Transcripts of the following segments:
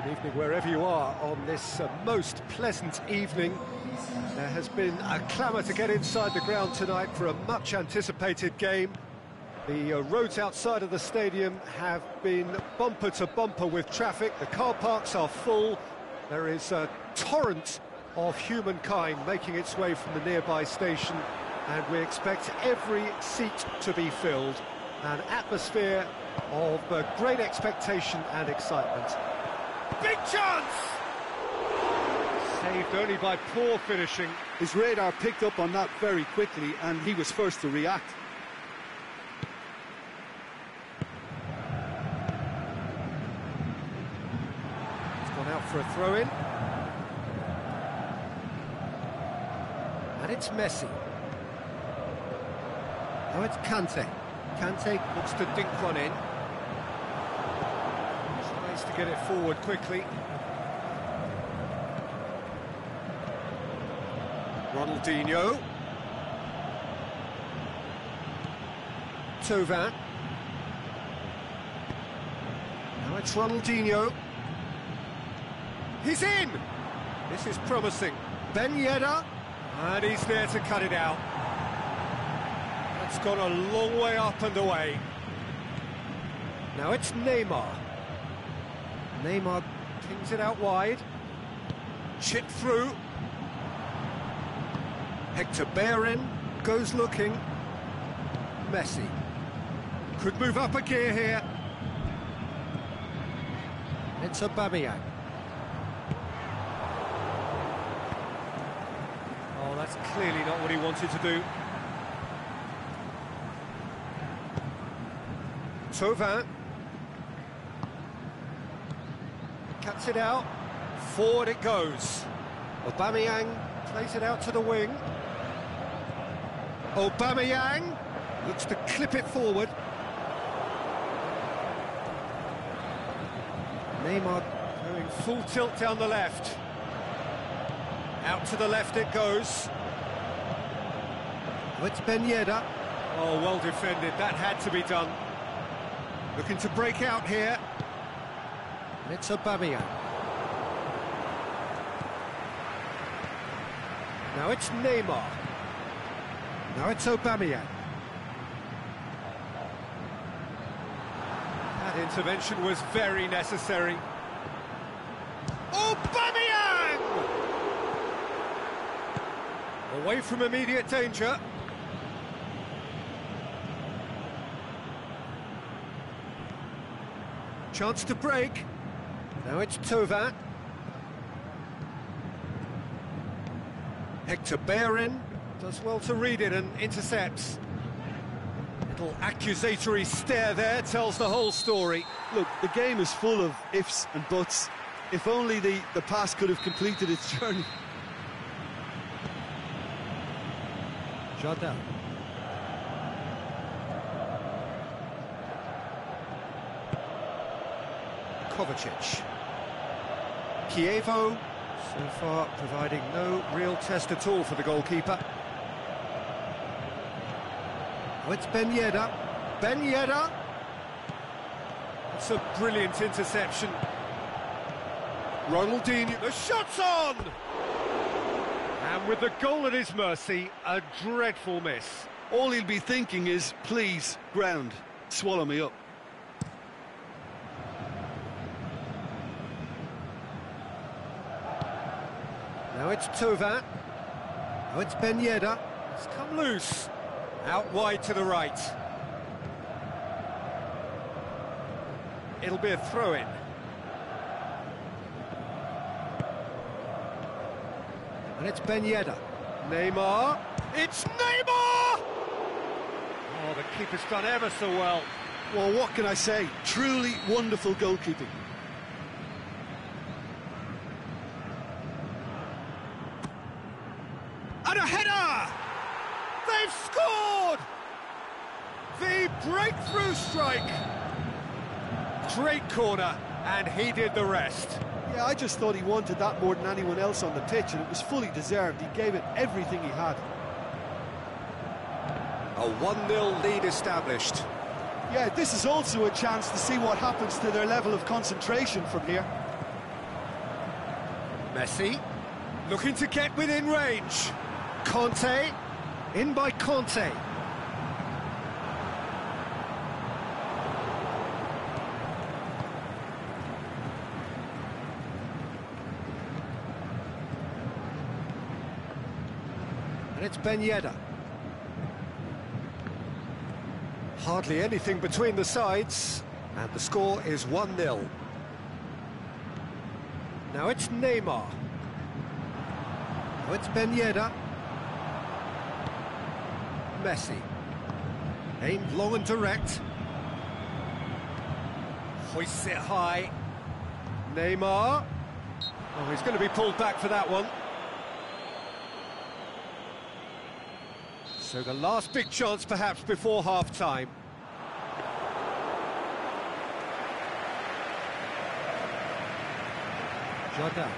Evening wherever you are on this most pleasant evening. There has been a clamour to get inside the ground tonight for a much anticipated game. The roads outside of the stadium have been bumper to bumper with traffic. The car parks are full. There is a torrent of humankind making its way from the nearby station, and we expect every seat to be filled. An atmosphere of great expectation and excitement. Big chance! Saved only by poor finishing. His radar picked up on that very quickly, and he was first to react. It's gone out for a throw-in. And it's Messi. Now it's Kante. Kante looks to dink one in. Tries to get it forward quickly. Ronaldinho. Thauvin. Now it's Ronaldinho. He's in! This is promising. Ben Yedder. And he's there to cut it out. That's gone a long way up and away. Now it's Neymar. Neymar pings it out wide. Chip through. Hector Bellerin goes looking. Messi. Could move up a gear here. It's Aubameyang. Oh, that's clearly not what he wanted to do. Thauvin. Cuts it out. Forward it goes. Aubameyang plays it out to the wing. Aubameyang looks to clip it forward. Neymar going full tilt down the left. Out to the left it goes. Oh, it's Ben Yedder. Oh, well defended. That had to be done. Looking to break out here. And it's Aubameyang. Now it's Neymar. Now it's Aubameyang. That intervention was very necessary. Aubameyang! Away from immediate danger. Chance to break. Now it's Thauvin. Hector Bellerin does well to read it and intercepts. Little accusatory stare there tells the whole story. Look, the game is full of ifs and buts. If only the pass could have completed its journey. Jardel. Kovacic. Chievo, so far providing no real test at all for the goalkeeper. Oh, it's Ben Yedder. Ben Yedder. It's a brilliant interception. Ronaldinho, the shot's on! And with the goal at his mercy, a dreadful miss. All he'll be thinking is, please, ground, swallow me up. Now it's Thauvin. Now it's Ben Yedder. It's come loose. Out wide to the right. It'll be a throw-in. And it's Ben Yedder. Neymar. It's Neymar! Oh, the keeper's done ever so well. Well, what can I say? Truly wonderful goalkeeping. And a header! They've scored! The breakthrough strike! Great corner, and he did the rest. Yeah, I just thought he wanted that more than anyone else on the pitch, and it was fully deserved. He gave it everything he had. A 1-0 lead established. Yeah, this is also a chance to see what happens to their level of concentration from here. Messi, looking to get within range. Conte, in by Conte. And it's Ben Yedder. Hardly anything between the sides, and the score is 1-0. Now it's Neymar. Now it's Ben Yedder. Messi. Aimed long and direct. Hoists it high. Neymar. Oh, he's going to be pulled back for that one. So the last big chance perhaps before half-time. Jordan.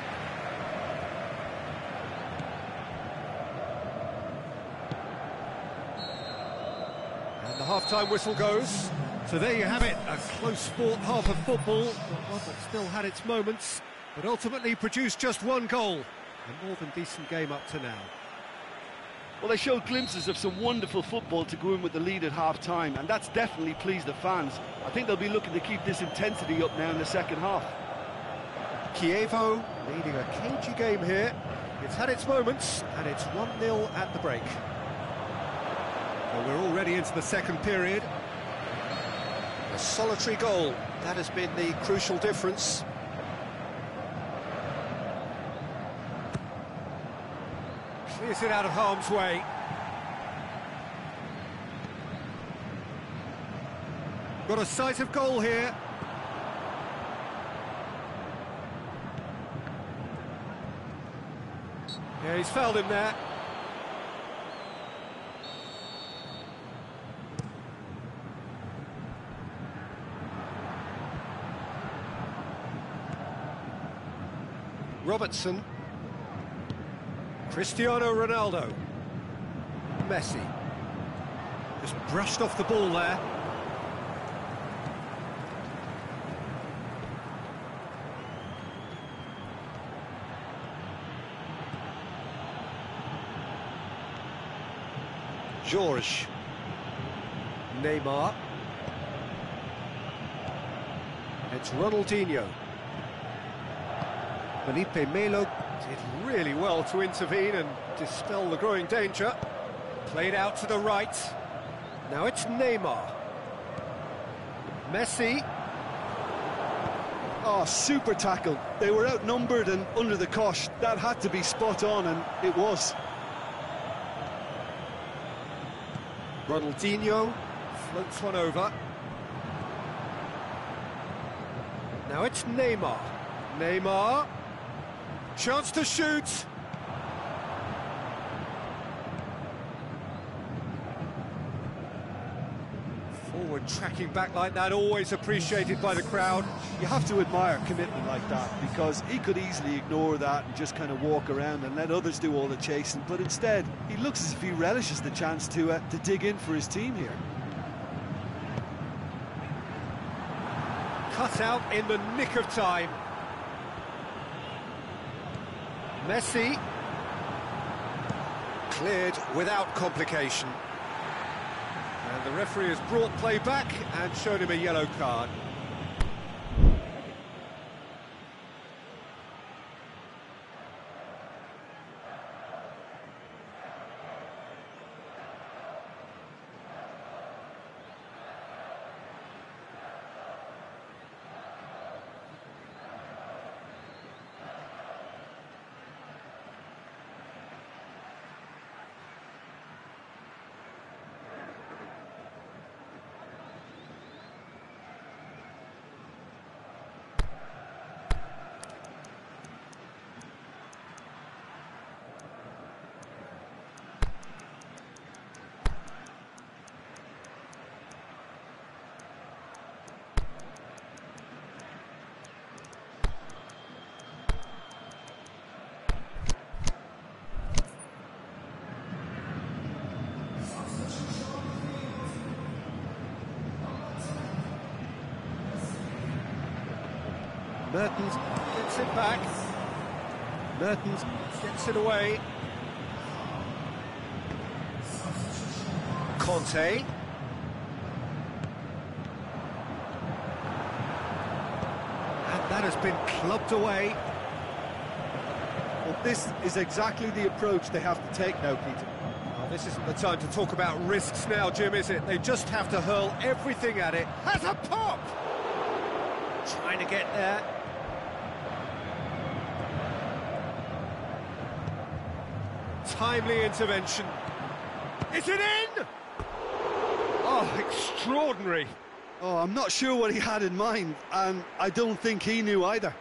And the half-time whistle goes. So there you have it, a close-fought half of football, but one that still had its moments, but ultimately produced just one goal. A more than decent game up to now. Well, they showed glimpses of some wonderful football to go in with the lead at half-time, and that's definitely pleased the fans. I think they'll be looking to keep this intensity up now in the second half. Chievo leading a cagey game here. It's had its moments, and it's 1-0 at the break. Well, we're already into the second period. A solitary goal, that has been the crucial difference. Clears it out of harm's way. Got a sight of goal here. Yeah, he's fouled him there. Robertson. Cristiano Ronaldo. Messi. Just brushed off the ball there. George. Neymar. It's Ronaldinho. Felipe Melo did really well to intervene and dispel the growing danger. Played out to the right. Now it's Neymar. Messi. Oh, super tackle. They were outnumbered and under the cosh. That had to be spot on, and it was. Ronaldinho floats one over. Now it's Neymar. Neymar. Chance to shoot. Forward tracking back like that, always appreciated by the crowd. You have to admire commitment like that, because he could easily ignore that and just kind of walk around and let others do all the chasing, but instead he looks as if he relishes the chance to dig in for his team here. Cut out in the nick of time. Messi. Cleared without complication. And the referee has brought play back and shown him a yellow card. Mertens gets it back. Mertens gets it away. Conte. And that has been clubbed away. Well, this is exactly the approach they have to take now, Peter. Well, this isn't the time to talk about risks now, Jim, is it? They just have to hurl everything at it. Has a pop! Trying to get there. Timely intervention. Is it in? Oh, extraordinary. Oh, I'm not sure what he had in mind, and I don't think he knew either.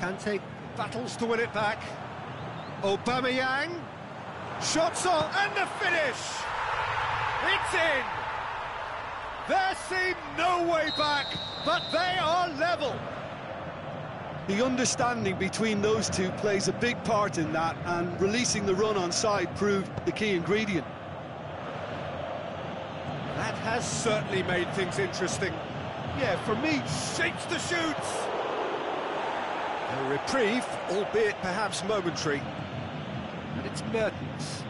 Kante battles to win it back. Aubameyang. Shots on, and the finish! It's in! There seemed no way back, but they are level. The understanding between those two plays a big part in that, and releasing the run on side proved the key ingredient. That has certainly made things interesting. Yeah, for me, shapes the shoots. A reprieve, albeit perhaps momentary. And it's Mertens.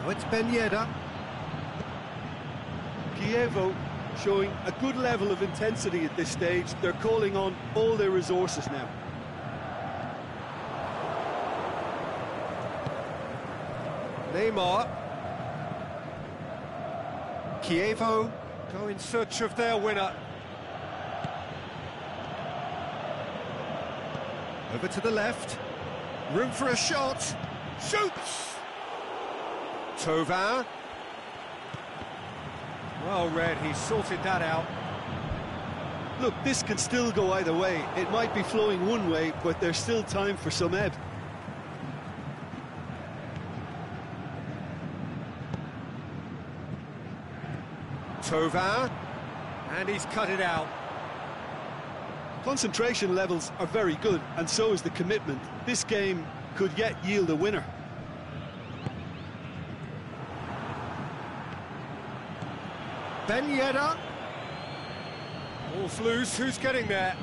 Now it's Ben Yedder. Chievo showing a good level of intensity at this stage. They're calling on all their resources now. Neymar. Chievo go in search of their winner. Over to the left. Room for a shot. Shoots! Thauvin. Well read, he sorted that out. Look, this can still go either way. It might be flowing one way, but there's still time for some ebb. Thauvin. And he's cut it out. Concentration levels are very good, and so is the commitment. This game could yet yield a winner. Ben Yedder. Ball's loose, who's getting there?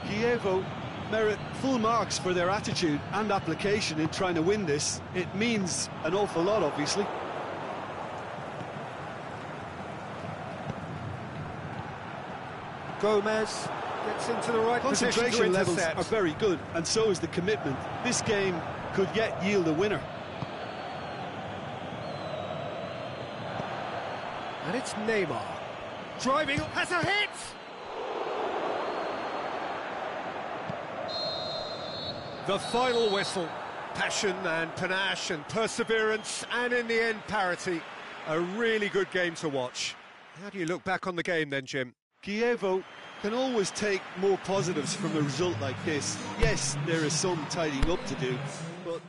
Chievo merit full marks for their attitude and application in trying to win this. It means an awful lot, obviously. Gomez gets into the right position to Concentration levels intercept. are very good, and so is the commitment. This game could yet yield a winner. And it's Neymar. Driving, has a hit! The final whistle. Passion and panache and perseverance, and in the end, parity. A really good game to watch. How do you look back on the game then, Jim? Chievo can always take more positives from a result like this. Yes, there is some tidying up to do, but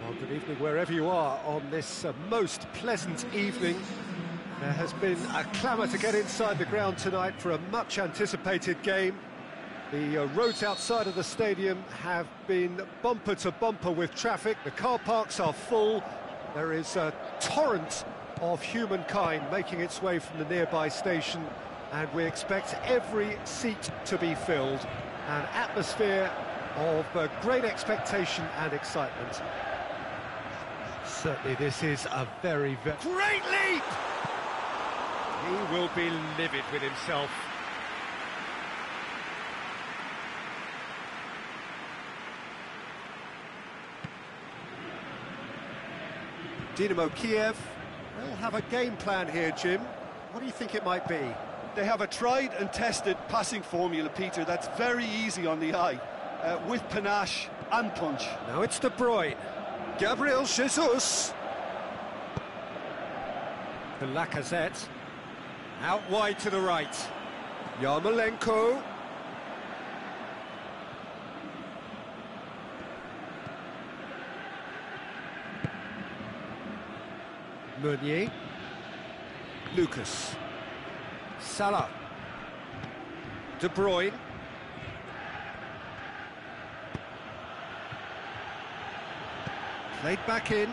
Well, good evening wherever you are on this most pleasant evening. There has been a clamour to get inside the ground tonight for a much anticipated game. The roads outside of the stadium have been bumper to bumper with traffic. The car parks are full. There is a torrent of humankind making its way from the nearby station, and we expect every seat to be filled. An atmosphere of great expectation and excitement. Certainly this is a very great leap! He will be livid with himself. Dynamo Kiev will have a game plan here, Jim. What do you think it might be? They have a tried and tested passing formula, Peter, that's very easy on the eye, with panache and punch. Now it's De Bruyne. Gabriel Jesus. The Lacazette. Out wide to the right. Yarmolenko. Meunier. Lucas. Salah. De Bruyne. Played back in.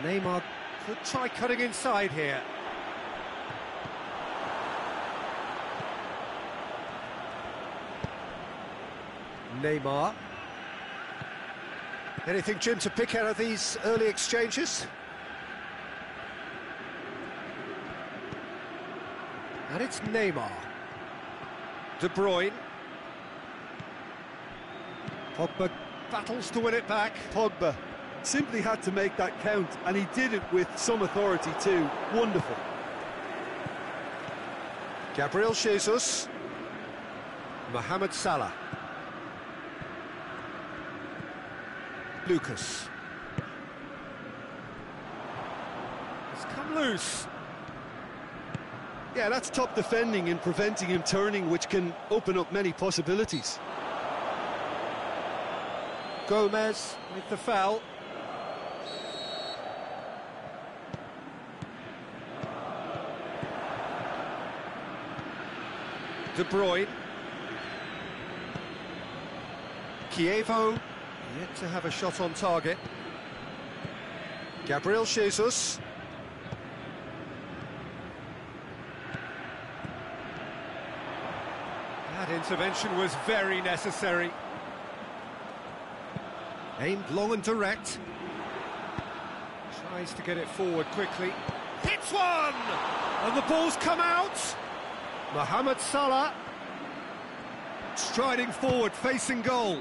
Neymar could try cutting inside here. Neymar. Anything, Jim, to pick out of these early exchanges? And it's Neymar. De Bruyne. Pogba battles to win it back. Pogba simply had to make that count, and he did it with some authority too. Wonderful. Gabriel Jesus. Mohamed Salah. Lucas. It's come loose. Yeah, that's top defending and preventing him turning, which can open up many possibilities. Gomez with the foul. De Bruyne. Chievo, yet to have a shot on target. Gabriel Jesus. intervention was very necessary. Aimed long and direct. Tries to get it forward quickly. Hits one! And the ball's come out! Mohamed Salah. Striding forward, facing goal.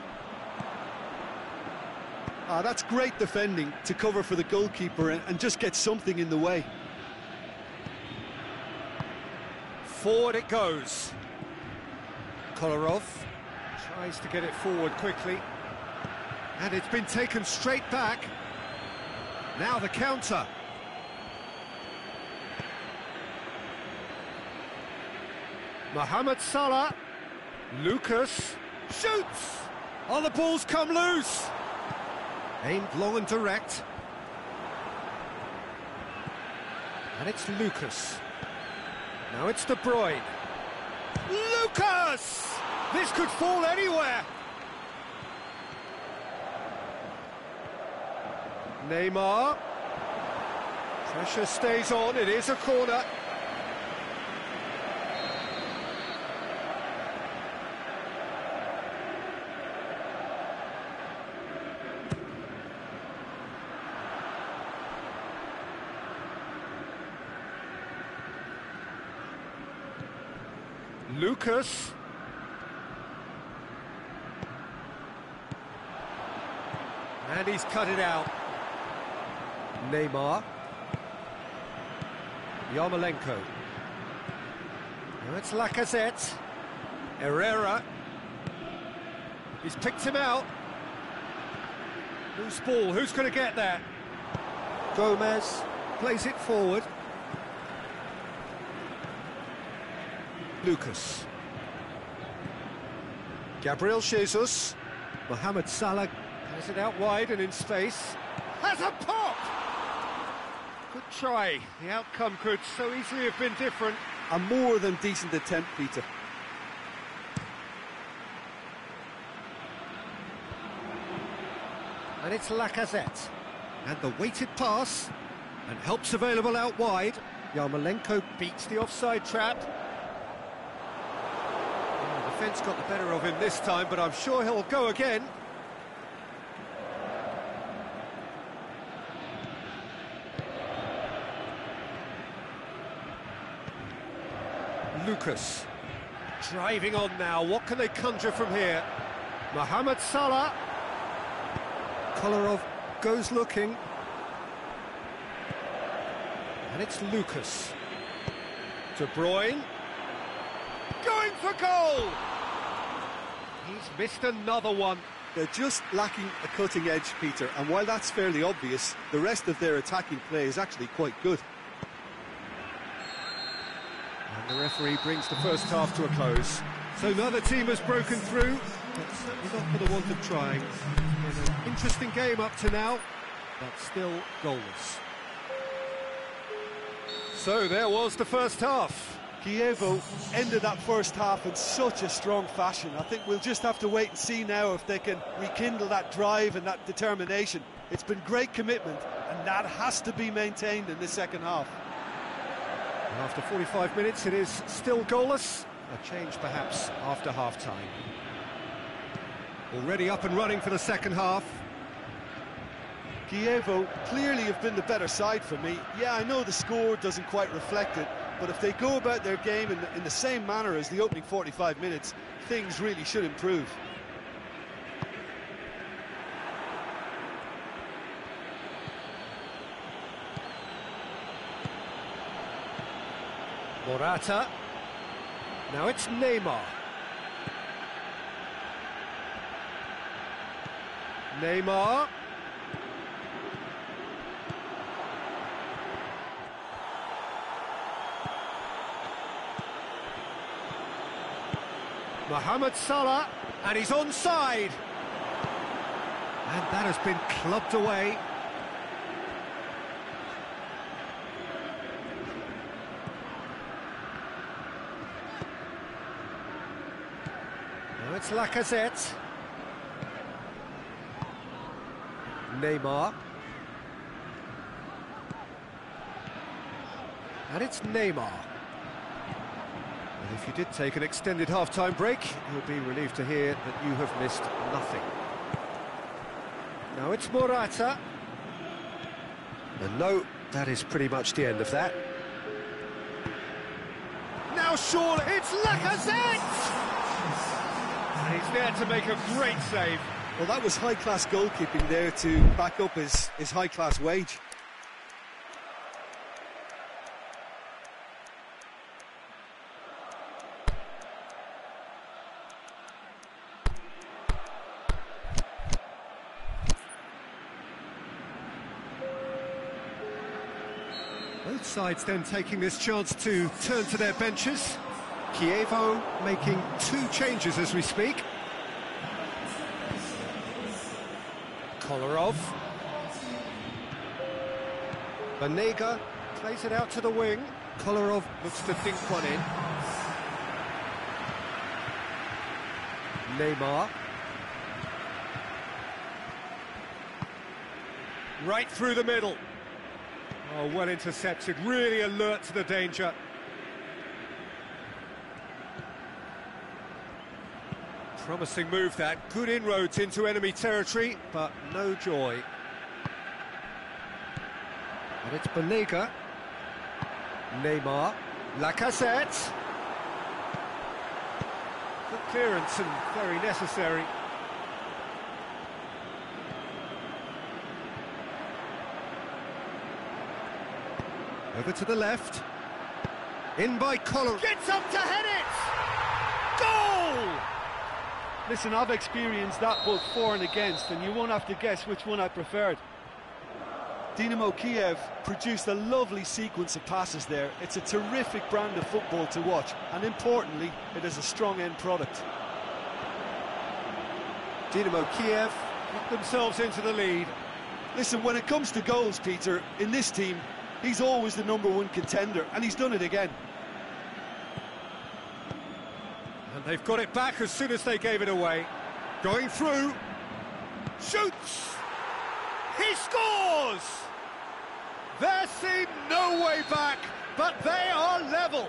That's great defending to cover for the goalkeeper and just get something in the way. Forward it goes. Kolarov tries to get it forward quickly. And it's been taken straight back. Now the counter. Mohamed Salah. Lucas shoots! Oh, the ball's come loose! Aimed long and direct. And it's Lucas. Now it's De Bruyne. Lucas! This could fall anywhere! Neymar. Pressure stays on, it is a corner. Lucas. And he's cut it out. Neymar. Yarmolenko. Now it's Lacazette. Herrera. He's picked him out. Loose ball, who's going to get that? Gomez plays it forward. Lucas. Gabriel Jesus. Mohamed Salah has it out wide and in space. Has a pop! Good try. The outcome could so easily have been different. A more than decent attempt, Peter. And it's Lacazette. And the weighted pass. And help's available out wide. Yarmolenko beats the offside trap. The defence got the better of him this time, but I'm sure he'll go again. Lucas. Driving on now, what can they conjure from here? Mohamed Salah. Kolarov goes looking. And it's Lucas. De Bruyne. Going for goal! He's missed another one. They're just lacking a cutting edge, Peter, and while that's fairly obvious, the rest of their attacking play is actually quite good. And the referee brings the first half to a close. So neither team has broken through, but certainly not for the want of trying. An interesting game up to now, but still goalless. So there was the first half. Kievo ended that first half in such a strong fashion. I think we'll just have to wait and see now if they can rekindle that drive and that determination. It's been great commitment, and that has to be maintained in the second half. And after 45 minutes, it is still goalless. A change perhaps after half-time. Already up and running for the second half. Kievo clearly have been the better side for me. Yeah, I know the score doesn't quite reflect it, but if they go about their game in the same manner as the opening 45 minutes, things really should improve. Morata. Now it's Neymar. Neymar. Mohamed Salah, and he's onside. And that has been clubbed away. Now it's Lacazette. Neymar. And it's Neymar. If you did take an extended half-time break, you'll be relieved to hear that you have missed nothing. Now it's Morata. And no, that is pretty much the end of that. Now surely it's Lacazette! And he's there to make a great save. Well, that was high-class goalkeeping there to back up his high-class wage. Both sides then taking this chance to turn to their benches. Chievo making 2 changes as we speak. Kolarov. Banega plays it out to the wing. Kolarov looks to dink one in. Neymar. Right through the middle. Oh, well intercepted, really alert to the danger. Promising move that, good inroads into enemy territory, but no joy. And it's Banega. Neymar. Lacazette. Good clearance and very necessary. Over to the left. In by Collar. Gets up to head it! Goal! Listen, I've experienced that both for and against, and you won't have to guess which one I preferred. Dynamo Kiev produced a lovely sequence of passes there. It's a terrific brand of football to watch, and importantly, it is a strong end product. Dynamo Kiev got themselves into the lead. Listen, when it comes to goals, Peter, in this team, he's always the #1 contender, and he's done it again. And they've got it back as soon as they gave it away. Going through. Shoots! He scores! There seemed no way back, but they are level.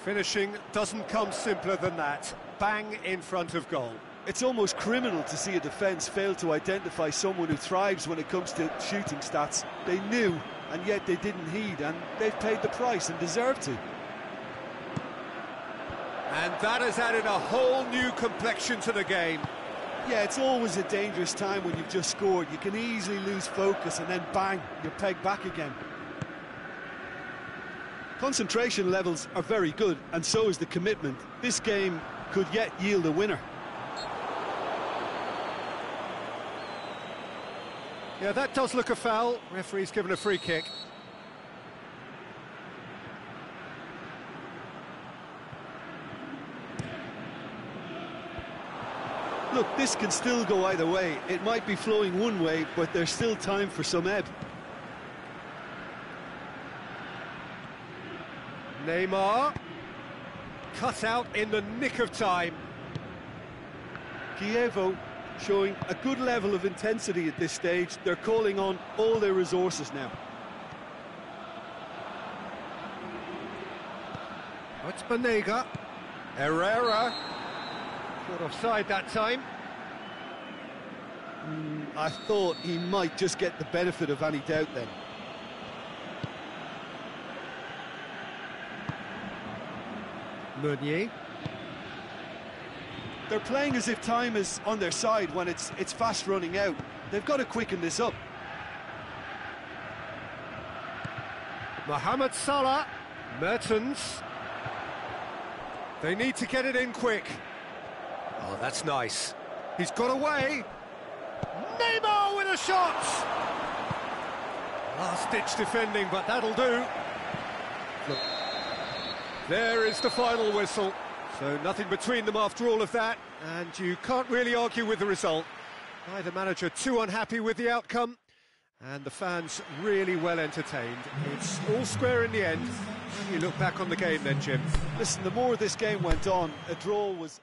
Finishing doesn't come simpler than that. Bang in front of goal. It's almost criminal to see a defence fail to identify someone who thrives when it comes to shooting stats. They knew, and yet they didn't heed, and they've paid the price and deserve to. And that has added a whole new complexion to the game. Yeah, it's always a dangerous time when you've just scored. You can easily lose focus and then bang, you're pegged back again. Concentration levels are very good, and so is the commitment. This game could yet yield a winner. Yeah, that does look a foul. Referee's given a free kick. Look, this can still go either way. It might be flowing one way, but there's still time for some ebb. Neymar. Cut out in the nick of time. Chievo showing a good level of intensity at this stage. They're calling on all their resources now. Oh, it's Banega. Herrera. Caught offside that time. I thought he might just get the benefit of any doubt then. Meunier. They're playing as if time is on their side when it's fast running out. They've got to quicken this up. Mohamed Salah. Mertens. They need to get it in quick. Oh, that's nice. He's got away. Neymar with a shot! Last-ditch defending, but that'll do. Look. There is the final whistle. So nothing between them after all of that, and you can't really argue with the result. Neither manager too unhappy with the outcome, and the fans really well entertained. It's all square in the end. When you look back on the game then, Jim. Listen, the more this game went on, a draw was...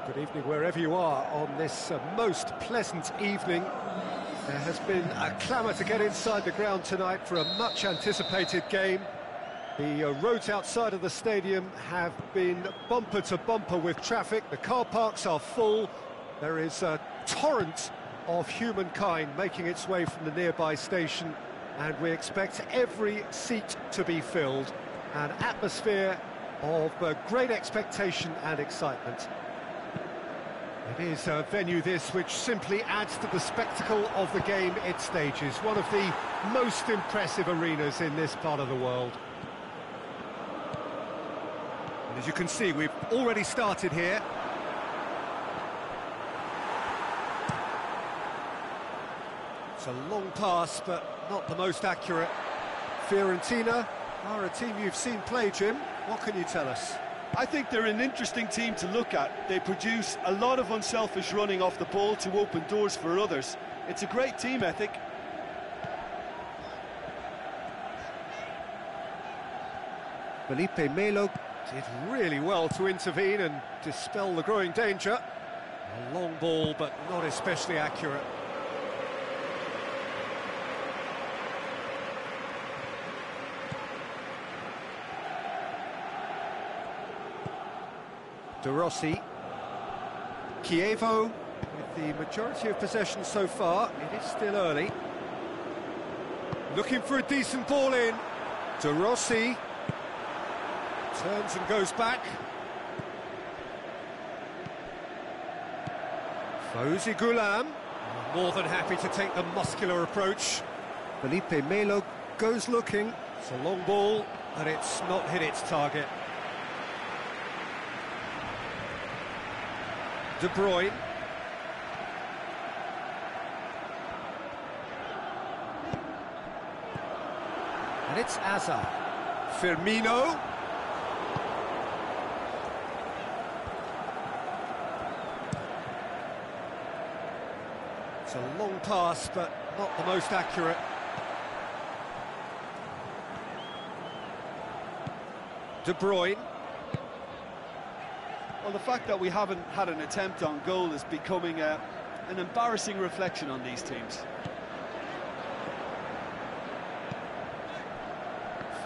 Well, good evening wherever you are on this most pleasant evening. There has been a clamour to get inside the ground tonight for a much anticipated game. The roads outside of the stadium have been bumper to bumper with traffic. The car parks are full. There is a torrent of humankind making its way from the nearby station, and we expect every seat to be filled. An atmosphere of great expectation and excitement. It is a venue this which simply adds to the spectacle of the game it stages. One of the most impressive arenas in this part of the world. And as you can see, we've already started here. It's a long pass, but not the most accurate. Fiorentina are a team you've seen play, Jim. What can you tell us? I think they're an interesting team to look at. They produce a lot of unselfish running off the ball to open doors for others. It's a great team ethic. Felipe Melo did really well to intervene and dispel the growing danger. A long ball, but not especially accurate. De Rossi. Chievo with the majority of possession so far. It is still early. Looking for a decent ball in. De Rossi turns and goes back. Fauzi Goulam, more than happy to take the muscular approach. Felipe Melo goes looking. It's a long ball, and it's not hit its target. De Bruyne. And it's Hazard. Firmino. It's a long pass, but not the most accurate. De Bruyne. Well, the fact that we haven't had an attempt on goal is becoming an embarrassing reflection on these teams.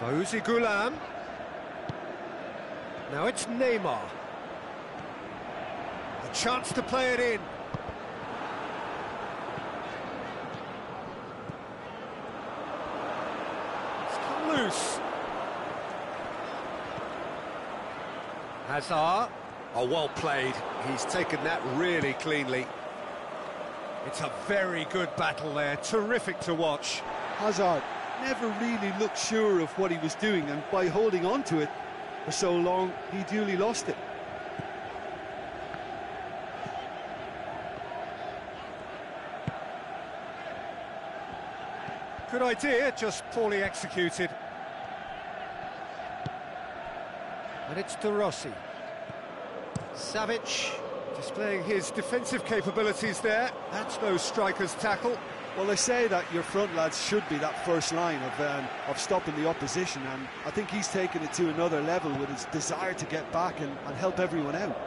Fauzi Goulam. Now it's Neymar. A chance to play it in. It's come loose. Hazard. Oh, well played. He's taken that really cleanly. It's a very good battle there. Terrific to watch. Hazard never really looked sure of what he was doing, and by holding on to it for so long, he duly lost it. Good idea, just poorly executed. And it's De Rossi. Savic displaying his defensive capabilities there. That's no striker's tackle. Well, they say that your front lads should be that first line of stopping the opposition, and I think he's taken it to another level with his desire to get back and help everyone out.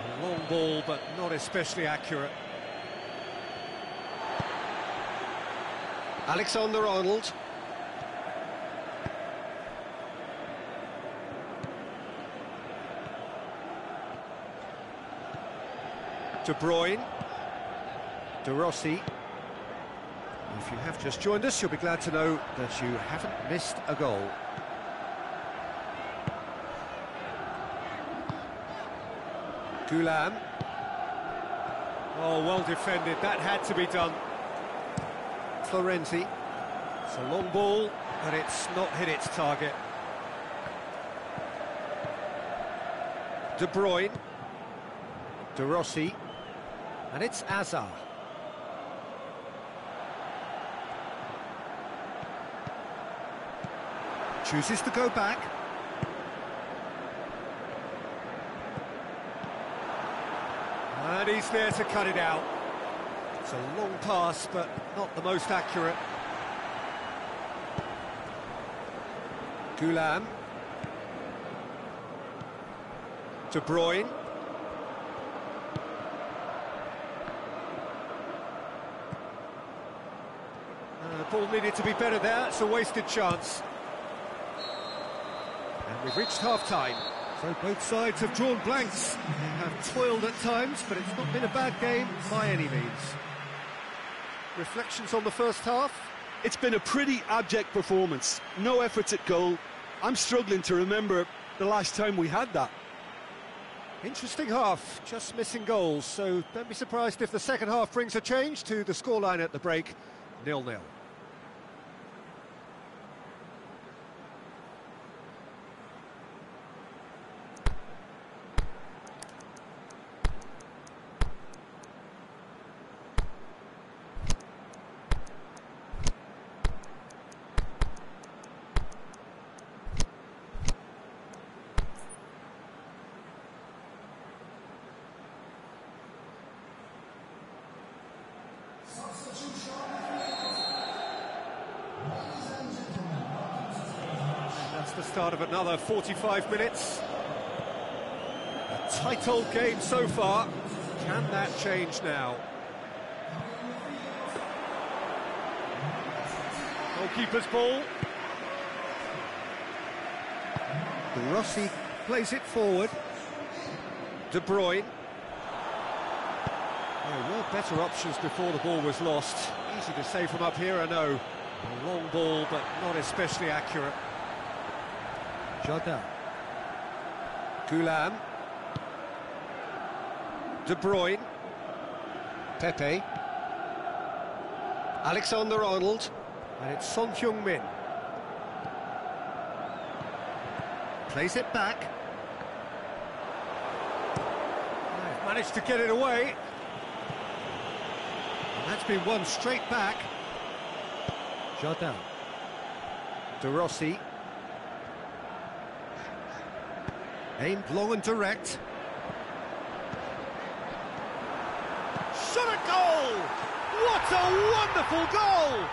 A long ball, but not especially accurate. Alexander-Arnold. De Bruyne. De Rossi. If you have just joined us, you'll be glad to know that you haven't missed a goal. Goulam. Oh, well defended. That had to be done. Florenzi. It's a long ball, but it's not hit its target. De Bruyne. De Rossi. And it's Hazard. Chooses to go back. And he's there to cut it out. It's a long pass, but not the most accurate. Goulam. De Bruyne. The ball needed to be better there, it's a wasted chance. And we've reached half-time. So both sides have drawn blanks, have toiled at times, but it's not been a bad game by any means. Reflections on the first half? It's been a pretty abject performance. No efforts at goal. I'm struggling to remember the last time we had that. Interesting half, just missing goals, so don't be surprised if the second half brings a change to the scoreline at the break, 0-0. That's the start of another 45 minutes. A tight old game so far. Can that change now? Goalkeeper's ball. Rossi plays it forward. De Bruyne. There were better options before the ball was lost. Easy to say from up here, I know. A long ball, but not especially accurate. Jardin. Goulam. De Bruyne. Pepe. Alexander-Arnold. And it's Son Heung-min. Plays it back. They've managed to get it away. And that's been won straight back. Jardin. De Rossi. Aimed long and direct. Shot at goal! What a wonderful goal!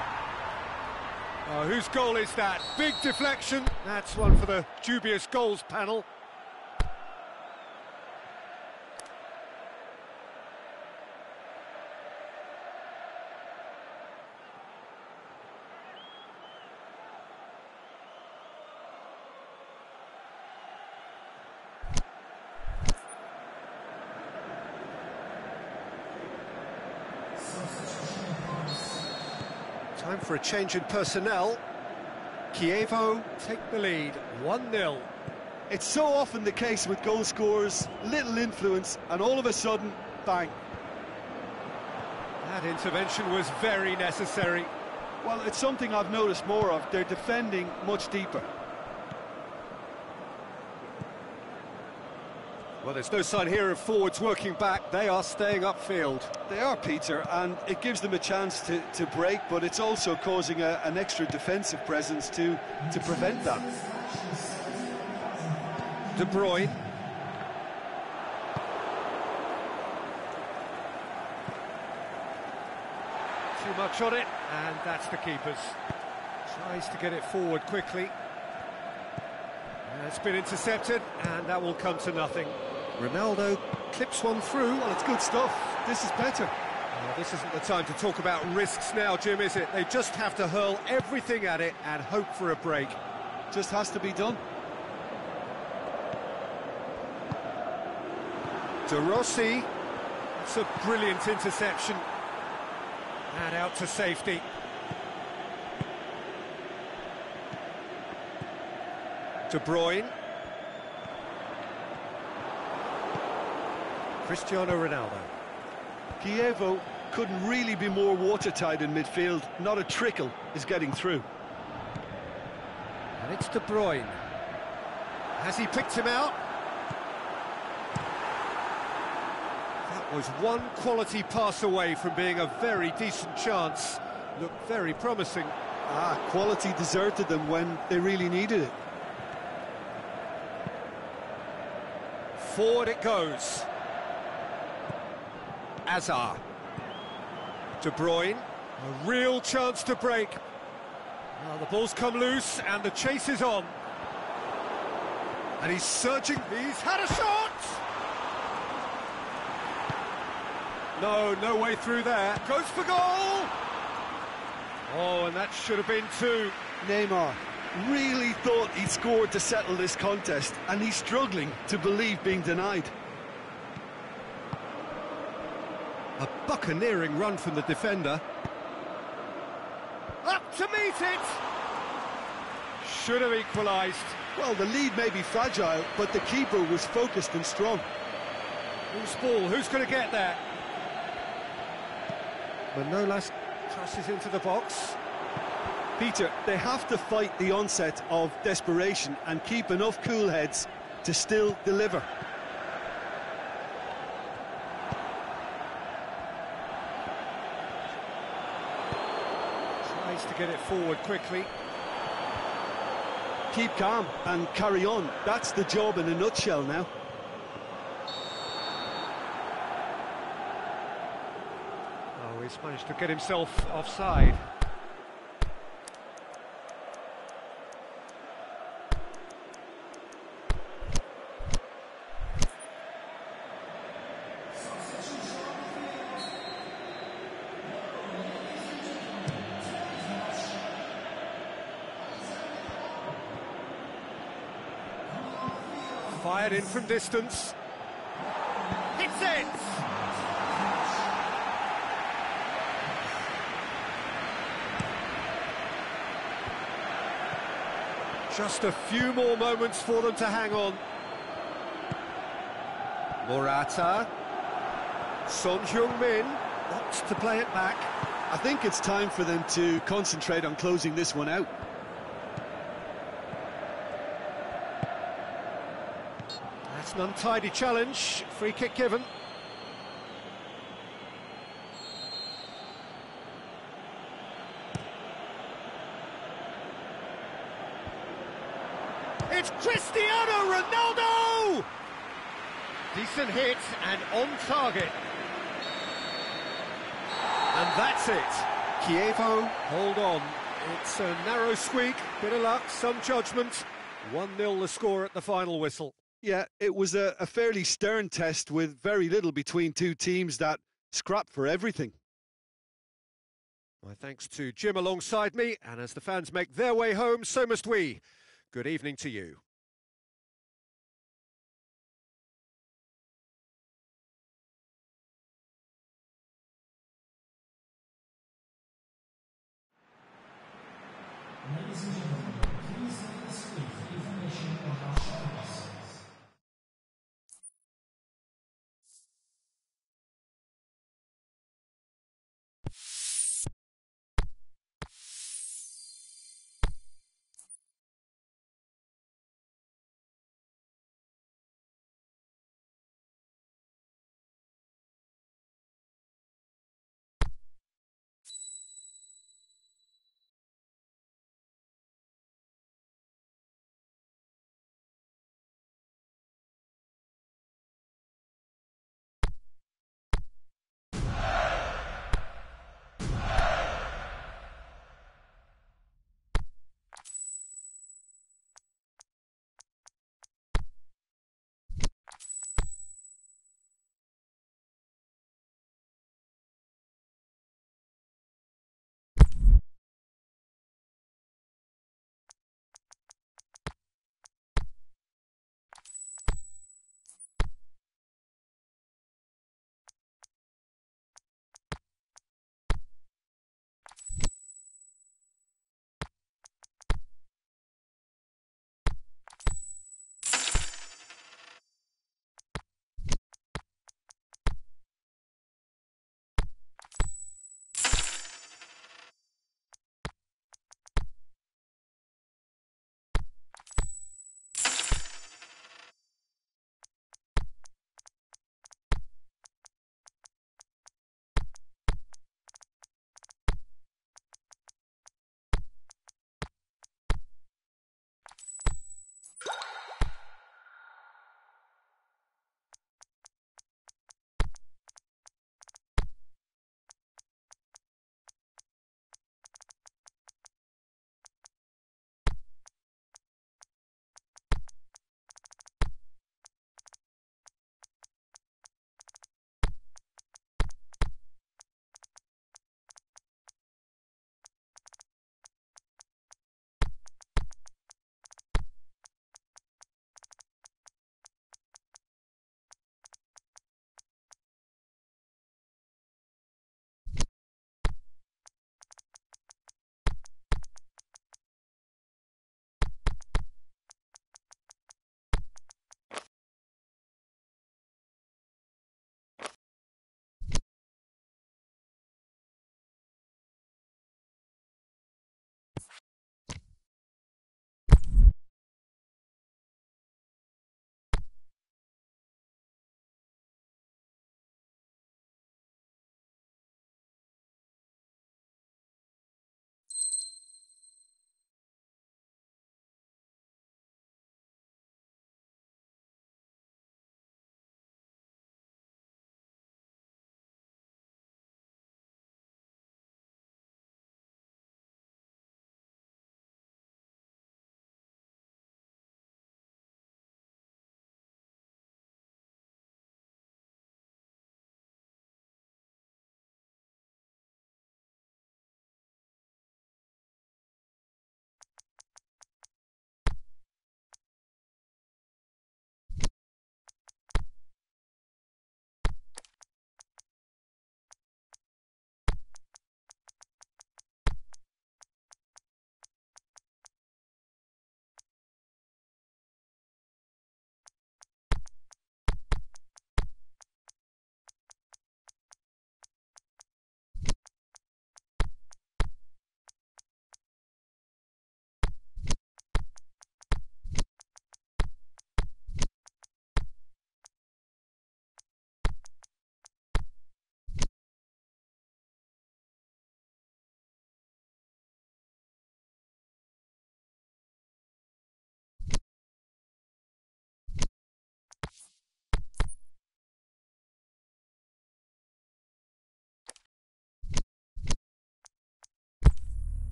Oh, whose goal is that? Big deflection. That's one for the dubious goals panel. Time for a change in personnel. Chievo take the lead, 1-0. It's so often the case with goal scorers, little influence, and all of a sudden, bang. That intervention was very necessary. Well, it's something I've noticed more of. They're defending much deeper. Well, there's no sign here of forwards working back. They are staying upfield. They are, Peter, and it gives them a chance to break, but it's also causing an extra defensive presence to prevent that. De Bruyne. Too much on it, and that's the keeper's. Tries to get it forward quickly. It's been intercepted, and that will come to nothing. Ronaldo clips one through. Well, it's good stuff. This is better. Well, this isn't the time to talk about risks now, Jim, is it? They just have to hurl everything at it and hope for a break. Just has to be done. De Rossi. It's a brilliant interception. And out to safety. De Bruyne. Cristiano Ronaldo. Chievo couldn't really be more watertight in midfield. Not a trickle is getting through. And it's De Bruyne. Has he picked him out? That was one quality pass away from being a very decent chance. Looked very promising. Quality deserted them when they really needed it. Forward it goes. Azar. De Bruyne. A real chance to break. Well, the ball's come loose and the chase is on. And he's searching. He's had a shot! No, no way through there. Goes for goal! Oh, and that should have been two. Neymar really thought he scored to settle this contest, and he's struggling to believe being denied. A buccaneering run from the defender. Up to meet it! Should have equalised. Well, the lead may be fragile, but the keeper was focused and strong. Loose ball, who's going to get there? Manolas crosses into the box. Peter, they have to fight the onset of desperation and keep enough cool heads to still deliver. Tries to get it forward quickly. Keep calm and carry on. That's the job in a nutshell now. Oh, he's managed to get himself offside. Fired in from distance. Hits it! Just a few more moments for them to hang on. Morata. Son Heung-min opts to play it back. I think it's time for them to concentrate on closing this one out. That's an untidy challenge. Free kick given. It's Cristiano Ronaldo! Decent hit and on target. And that's it. Kievo, hold on. It's a narrow squeak, bit of luck, some judgment. 1-0 the score at the final whistle. Yeah, it was a fairly stern test with very little between two teams that scrapped for everything. My thanks to Jim alongside me, and as the fans make their way home, so must we. Good evening to you. Ladies and gentlemen, please let us speak for information on our show.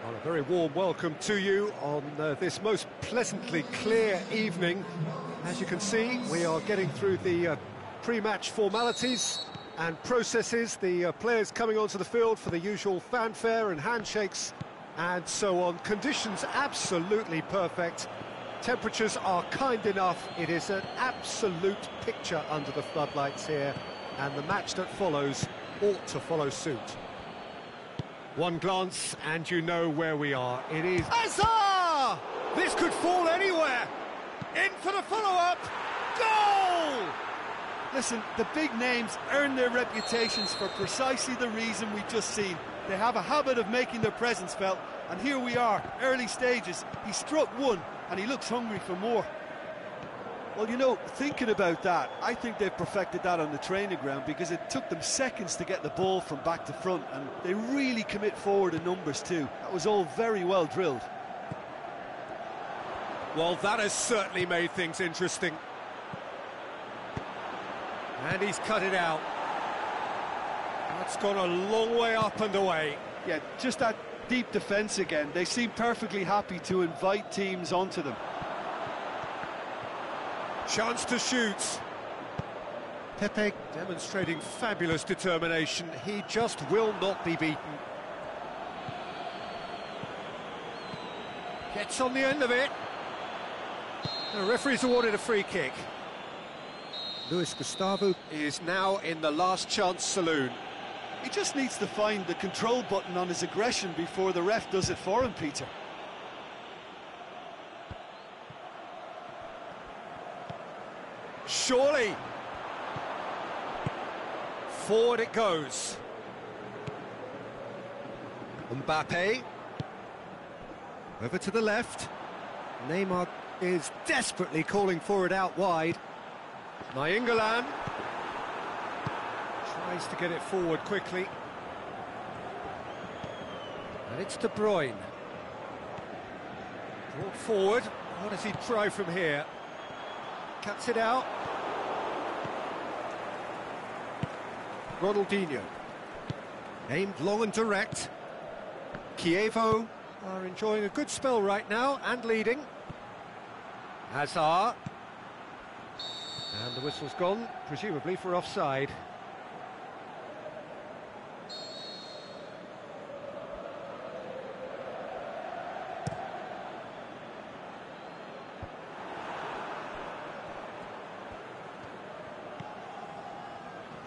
Well, a very warm welcome to you on this most pleasantly clear evening. As you can see, we are getting through the pre-match formalities and processes, the players coming onto the field for the usual fanfare and handshakes and so on. Conditions absolutely perfect. Temperatures are kind enough. It is an absolute picture under the floodlights here, and the match that follows ought to follow suit. One glance and you know where we are. It is Azar! This could fall anywhere. In for the follow-up. Goal! Listen, the big names earn their reputations for precisely the reason we've just seen. They have a habit of making their presence felt, and here we are, early stages. He struck one, and he looks hungry for more. Well, you know, thinking about that, I think they've perfected that on the training ground, because it took them seconds to get the ball from back to front, and they really commit forward in numbers too. That was all very well drilled. Well, that has certainly made things interesting. And he's cut it out. That's gone a long way up and away. Yeah, just that deep defence again. They seem perfectly happy to invite teams onto them. Chance to shoot. Pepe demonstrating fabulous determination. He just will not be beaten. Gets on the end of it. The referee's awarded a free kick. Luis Gustavo is now in the last chance saloon. He just needs to find the control button on his aggression before the ref does it for him, Peter. Surely. Forward it goes. Mbappe. Over to the left. Neymar is desperately calling for it out wide. Nainggolan tries to get it forward quickly. And it's De Bruyne. Brought forward. What does he try from here? Cuts it out. Ronaldinho. Aimed long and direct. Chievo are enjoying a good spell right now and leading. Hazard. And the whistle's gone, presumably for offside.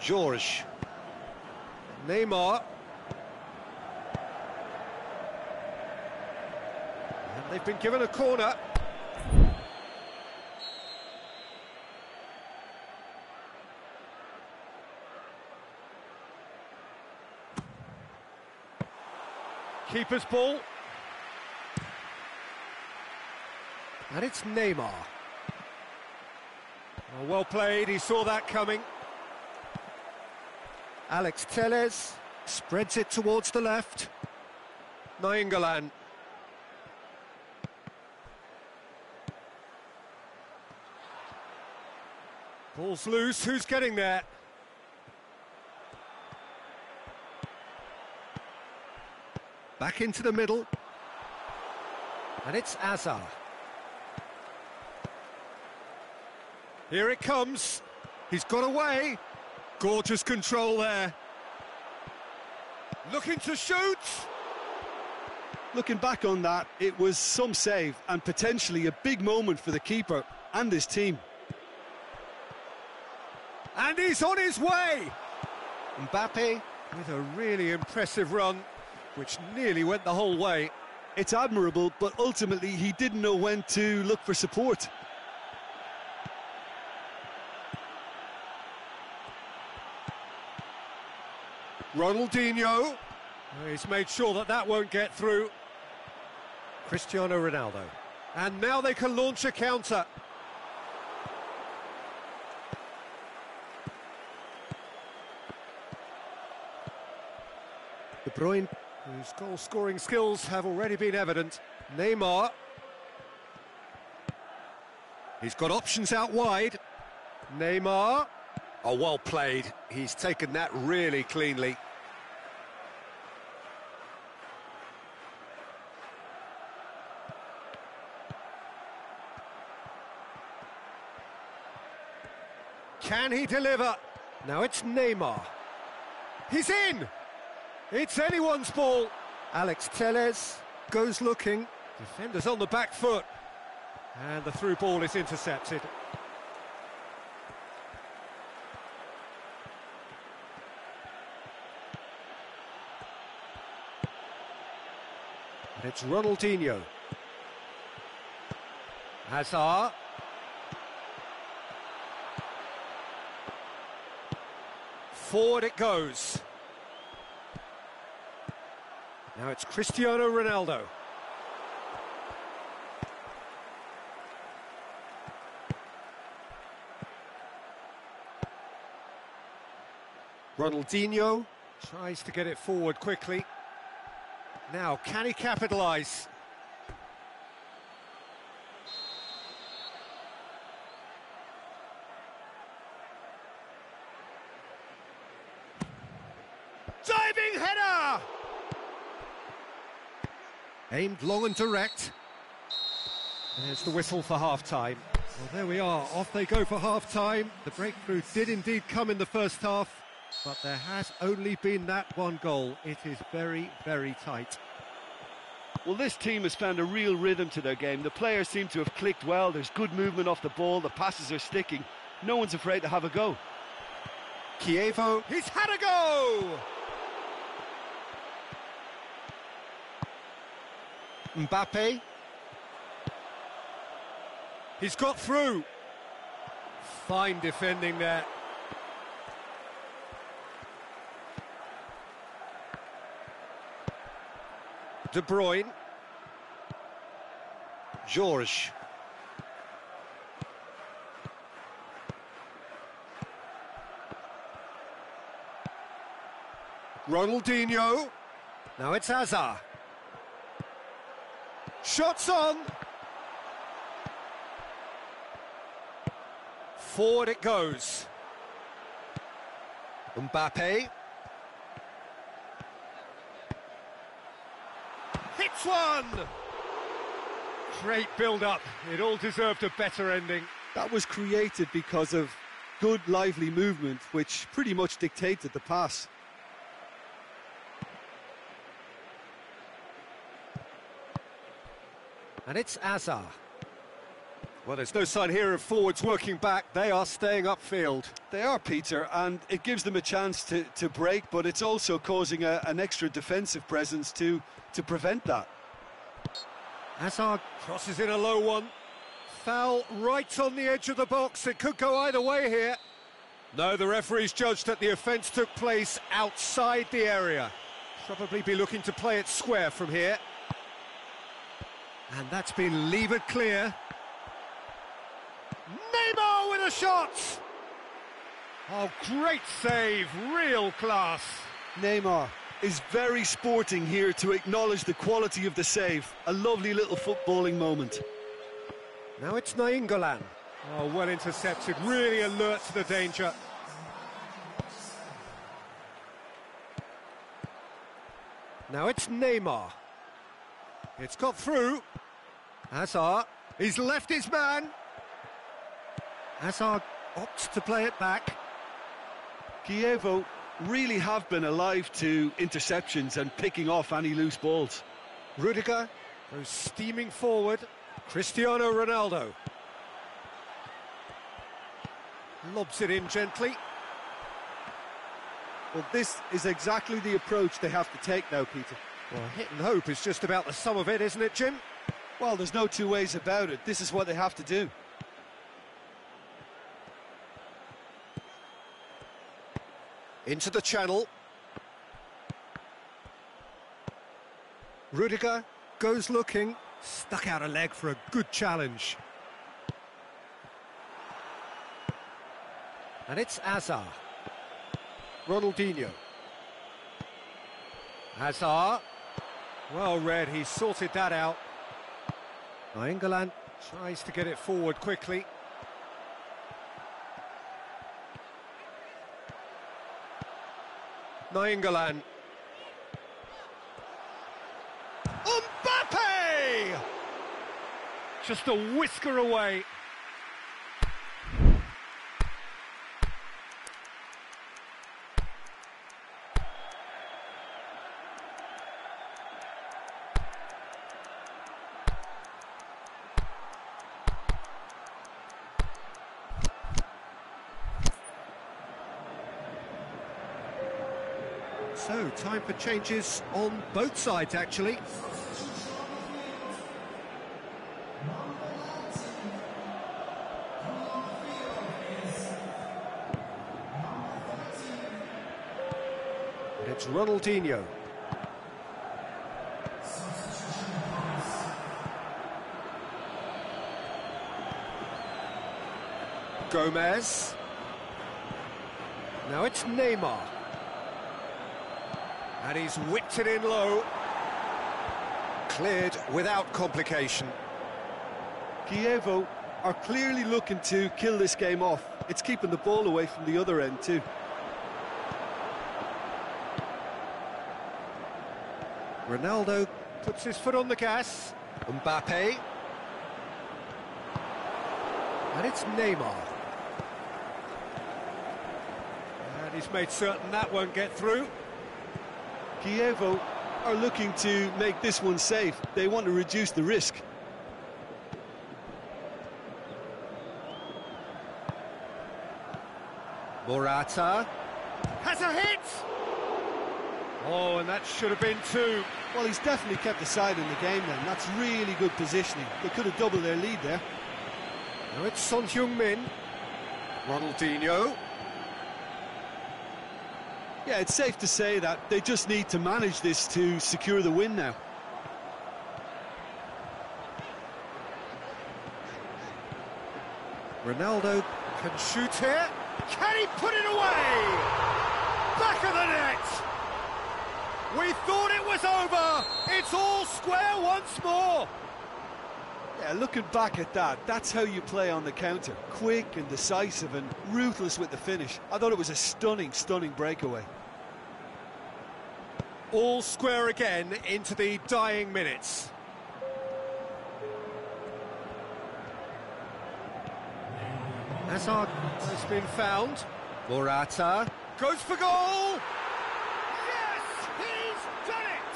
George. Neymar. And they've been given a corner. Keeper's ball. And it's Neymar. Oh, well played, he saw that coming. Alex Telles spreads it towards the left. Nainggolan. Ball's loose, who's getting there? Back into the middle. And it's Azar. Here it comes. He's got away. Gorgeous control there. Looking to shoot. Looking back on that, it was some save and potentially a big moment for the keeper and his team. And he's on his way. Mbappe with a really impressive run, which nearly went the whole way. It's admirable, but ultimately he didn't know when to look for support. Ronaldinho. He's made sure that that won't get through. Cristiano Ronaldo. And now they can launch a counter. De Bruyne, whose goal-scoring skills have already been evident. Neymar. He's got options out wide. Neymar. Oh, well played. He's taken that really cleanly. Can he deliver? Now it's Neymar. He's in! It's anyone's ball. Alex Telles goes looking. Defenders on the back foot. And the through ball is intercepted. And it's Ronaldinho. Hazard. Forward it goes. Now it's Cristiano Ronaldo. Ronaldinho tries to get it forward quickly. Now, can he capitalise? Diving header! Aimed long and direct. There's the whistle for half-time. Well, there we are, off they go for half-time. The breakthrough did indeed come in the first half, but there has only been that one goal. It is very, very tight. Well, this team has found a real rhythm to their game. The players seem to have clicked well. There's good movement off the ball. The passes are sticking. No one's afraid to have a go. Chievo, he's had a go! Mbappe. He's got through. Fine defending there. De Bruyne. George. Ronaldinho. Now it's Hazard. Shots on. Forward it goes. Mbappe. Hits one! Great build-up. It all deserved a better ending. That was created because of good, lively movement, which pretty much dictated the pass. And it's Hazard. Well, there's no sign here of forwards working back. They are staying upfield. They are, Peter, and it gives them a chance to break, but it's also causing an extra defensive presence to prevent that. Hazard crosses in a low one. Foul right on the edge of the box. It could go either way here. No, the referee's judged that the offence took place outside the area. Probably be looking to play it square from here. And that's been levered clear. Neymar with a shot! Oh, great save, real class. Neymar is very sporting here to acknowledge the quality of the save. A lovely little footballing moment. Now it's Nainggolan. Oh, well intercepted, really alert to the danger. Now it's Neymar. It's got through. Hazard, he's left his man. Hazard opts to play it back. Chievo really have been alive to interceptions and picking off any loose balls. Rudiger goes steaming forward. Cristiano Ronaldo lobs it in gently. Well, this is exactly the approach they have to take now, Peter. Well, hit and hope is just about the sum of it, isn't it, Jim? Well, there's no two ways about it. This is what they have to do. Into the channel. Rudiger goes looking. Stuck out a leg for a good challenge. And it's Hazard. Ronaldinho. Hazard. Well read, he sorted that out. Nainggolan tries to get it forward quickly. Nainggolan. Mbappe! Just a whisker away. So, time for changes on both sides, actually. It's Ronaldinho. Gomez. Now it's Neymar. And he's whipped it in low. Cleared without complication. Kievo are clearly looking to kill this game off. It's keeping the ball away from the other end too. Ronaldo puts his foot on the gas. Mbappe. And it's Neymar. And he's made certain that won't get through. Kievo are looking to make this one safe. They want to reduce the risk. Morata has a hit! Oh, and that should have been two. Well, he's definitely kept the side in the game then. That's really good positioning. They could have doubled their lead there. Now it's Son Heung-min. Ronaldinho. Yeah, it's safe to say that they just need to manage this to secure the win now. Ronaldo can shoot here. Can he put it away? Back of the net! We thought it was over! It's all square once more! Yeah, looking back at that, that's how you play on the counter. Quick and decisive and ruthless with the finish. I thought it was a stunning, stunning breakaway. All square again into the dying minutes. Hazard has been found. Morata goes for goal! Yes, he's done it!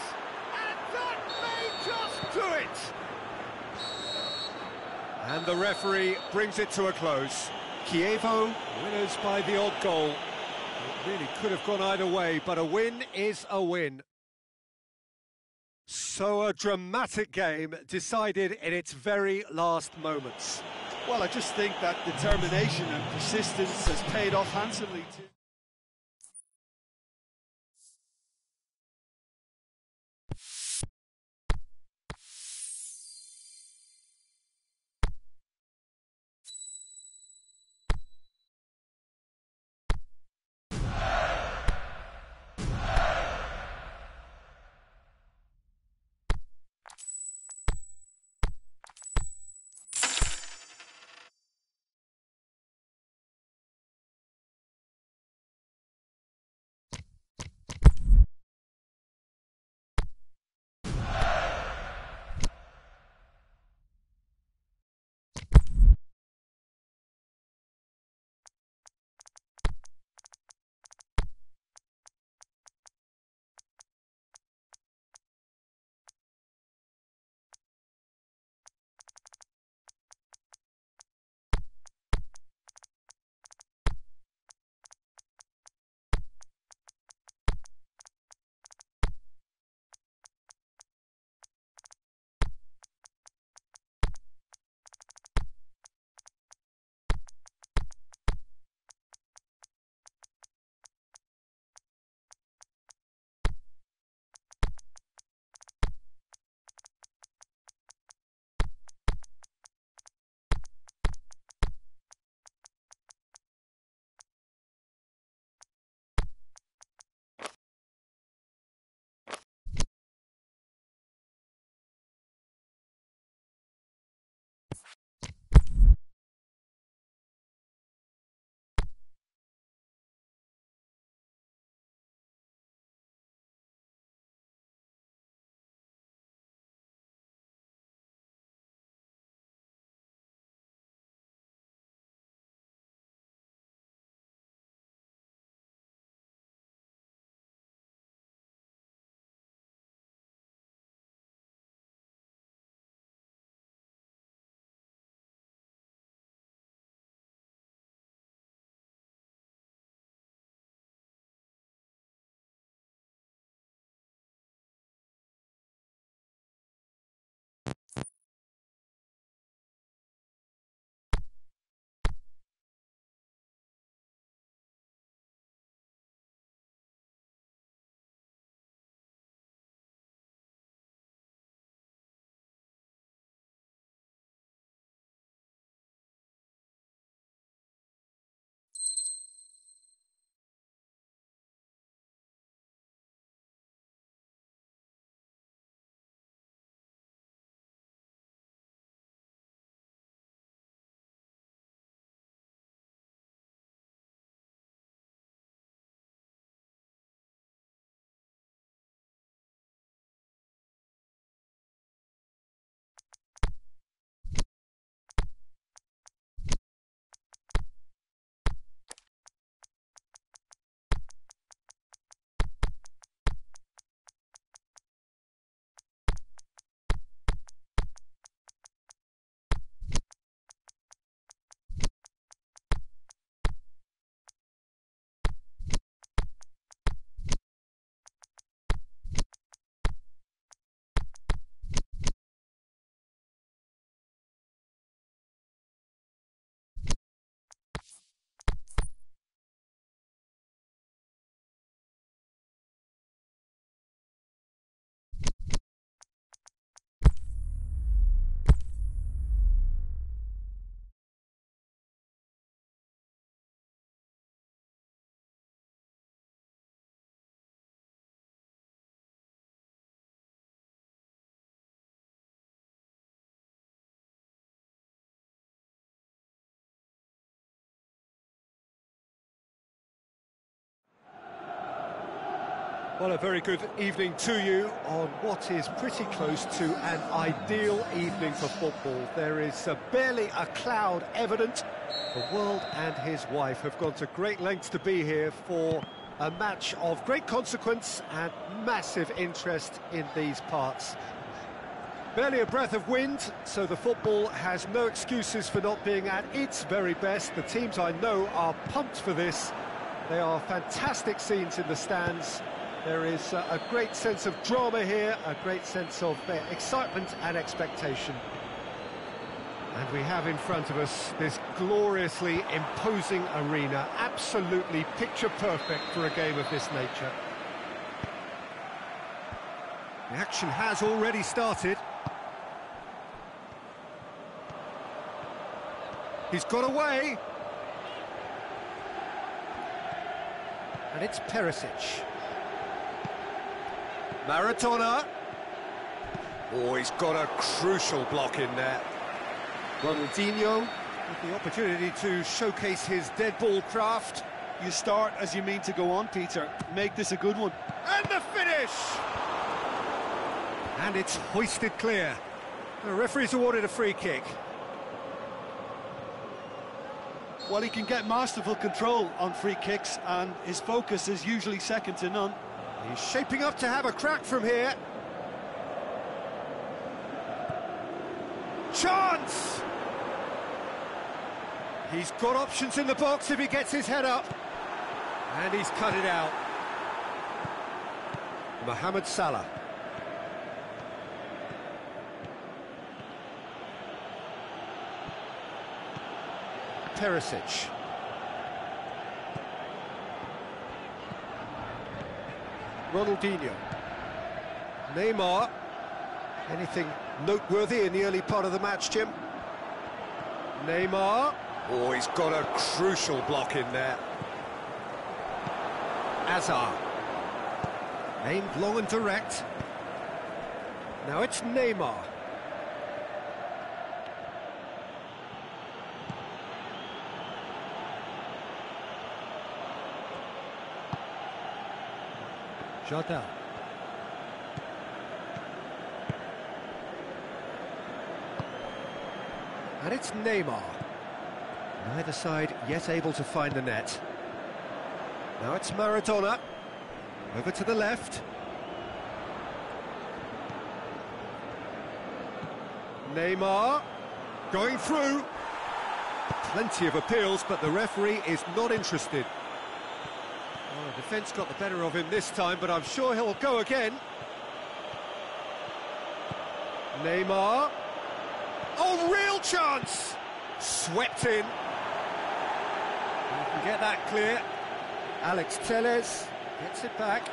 And that may just do it! And the referee brings it to a close. Kievo winners by the odd goal. It really could have gone either way, but a win is a win. So a dramatic game decided in its very last moments. Well, I just think that determination and persistence has paid off handsomely too. Well, a very good evening to you on what is pretty close to an ideal evening for football. There is barely a cloud evident. The world and his wife have gone to great lengths to be here for a match of great consequence and massive interest in these parts. Barely a breath of wind, so the football has no excuses for not being at its very best. The teams I know are pumped for this. They are fantastic scenes in the stands. There is a great sense of drama here, a great sense of excitement and expectation. And we have in front of us this gloriously imposing arena, absolutely picture perfect for a game of this nature. The action has already started. He's got away. And it's Perisic. Maradona. Oh, he's got a crucial block in there. Ronaldinho with the opportunity to showcase his dead ball craft. You start as you mean to go on, Peter. Make this a good one. And the finish! And it's hoisted clear. The referee's awarded a free kick. Well, he can get masterful control on free kicks, and his focus is usually second to none. He's shaping up to have a crack from here. Chance! He's got options in the box if he gets his head up. And he's cut it out. Mohamed Salah. Perisic. Ronaldinho. Neymar. Anything noteworthy in the early part of the match, Jim? Neymar. Oh, he's got a crucial block in there. Hazard. Aimed long and direct. Now it's Neymar. Jardel. And it's Neymar. Neither side yet able to find the net. Now it's Maradona. Over to the left. Neymar. Going through. Plenty of appeals, but the referee is not interested. Oh, the defence got the better of him this time, but I'm sure he'll go again. Neymar. Oh, real chance! Swept in. You can get that clear. Alex Telles gets it back.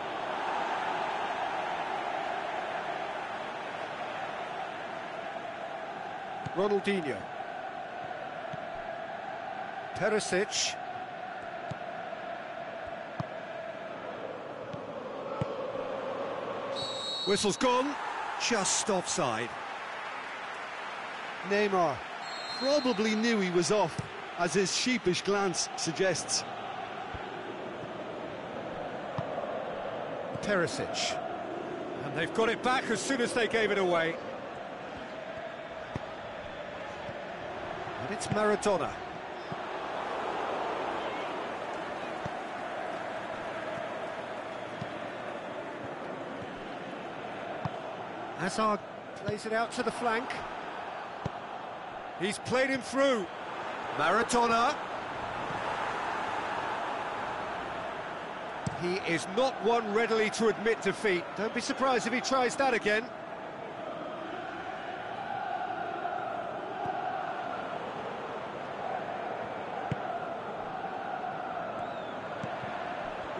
Ronaldinho. Perisic. Whistle's gone, just offside. Neymar probably knew he was off, as his sheepish glance suggests. Perisic. And they've got it back as soon as they gave it away. And it's Maradona. Hazard plays it out to the flank. He's played him through. Maradona. He is not one readily to admit defeat. Don't be surprised if he tries that again.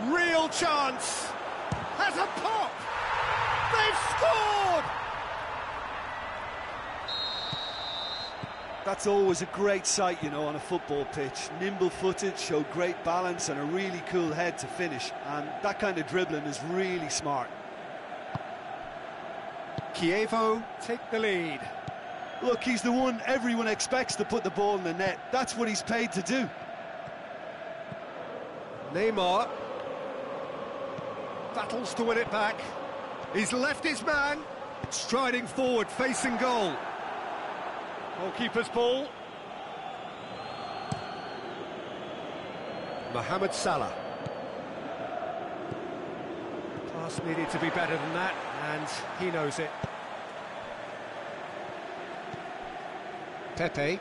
Real chance. Has a pop. They've scored! That's always a great sight, you know, on a football pitch. Nimble-footed, showed great balance and a really cool head to finish. And that kind of dribbling is really smart. Chievo take the lead. Look, he's the one everyone expects to put the ball in the net. That's what he's paid to do. Neymar. battles to win it back. He's left his man, striding forward, facing goal. Goalkeeper's ball. Mohamed Salah. Pass needed to be better than that, and he knows it. Pepe.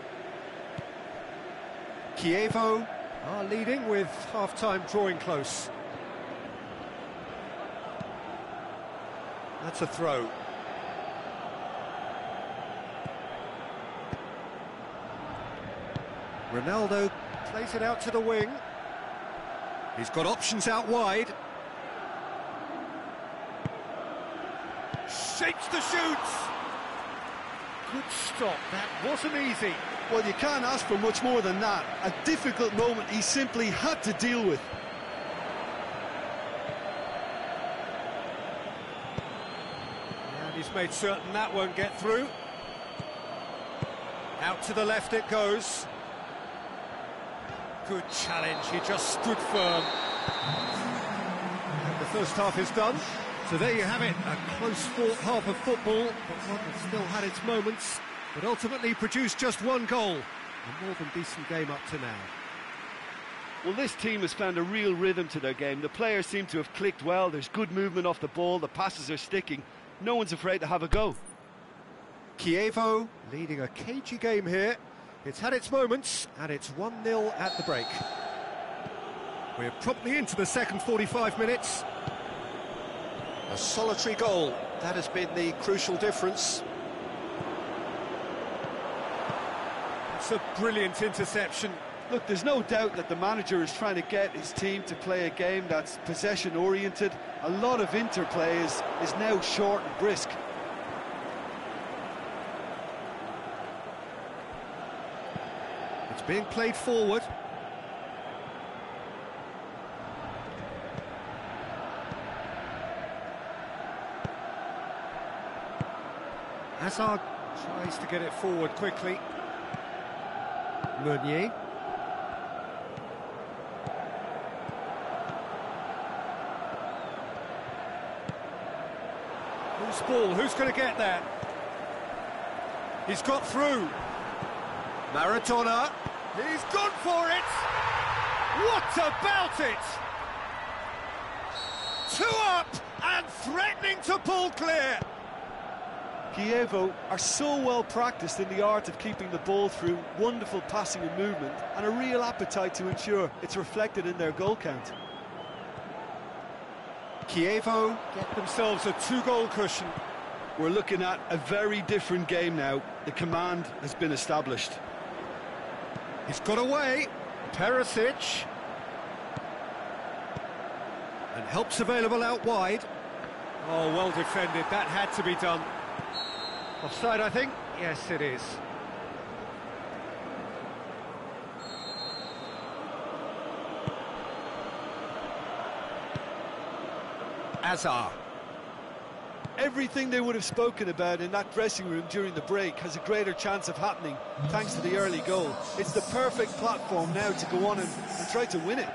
Chievo are leading with half-time drawing close. That's a throw. Ronaldo plays it out to the wing. He's got options out wide. Shapes the shoots. Good stop, that wasn't easy. Well, you can't ask for much more than that. A difficult moment he simply had to deal with. And he's made certain that won't get through. Out to the left it goes. Good challenge, he just stood firm. And the first half is done. So there you have it, a close-fought half of football, but one that still had its moments, but ultimately produced just one goal. A more than decent game up to now. Well, this team has found a real rhythm to their game. The players seem to have clicked well. There's good movement off the ball, the passes are sticking. No one's afraid to have a go. Chievo leading a cagey game here. It's had its moments, and it's 1-0 at the break. We're promptly into the second 45 minutes. A solitary goal, that has been the crucial difference. It's a brilliant interception. Look, there's no doubt that the manager is trying to get his team to play a game that's possession-oriented. A lot of interplay is now short and brisk. It's being played forward. Hazard tries to get it forward quickly. Meunier. Who's ball? Who's going to get that? He's got through. Maradona. He's gone for it. What about it? 2 up and threatening to pull clear. Chievo are so well practiced in the art of keeping the ball through, wonderful passing and movement, and a real appetite to ensure it's reflected in their goal count. Chievo get themselves a 2-goal cushion. We're looking at a very different game now. The command has been established. He's got away. Perisic. And help's available out wide. Oh, well defended. That had to be done. Offside, I think? Yes, it is. Hazard. Everything they would have spoken about in that dressing room during the break has a greater chance of happening thanks to the early goal. It's the perfect platform now to go on and try to win it.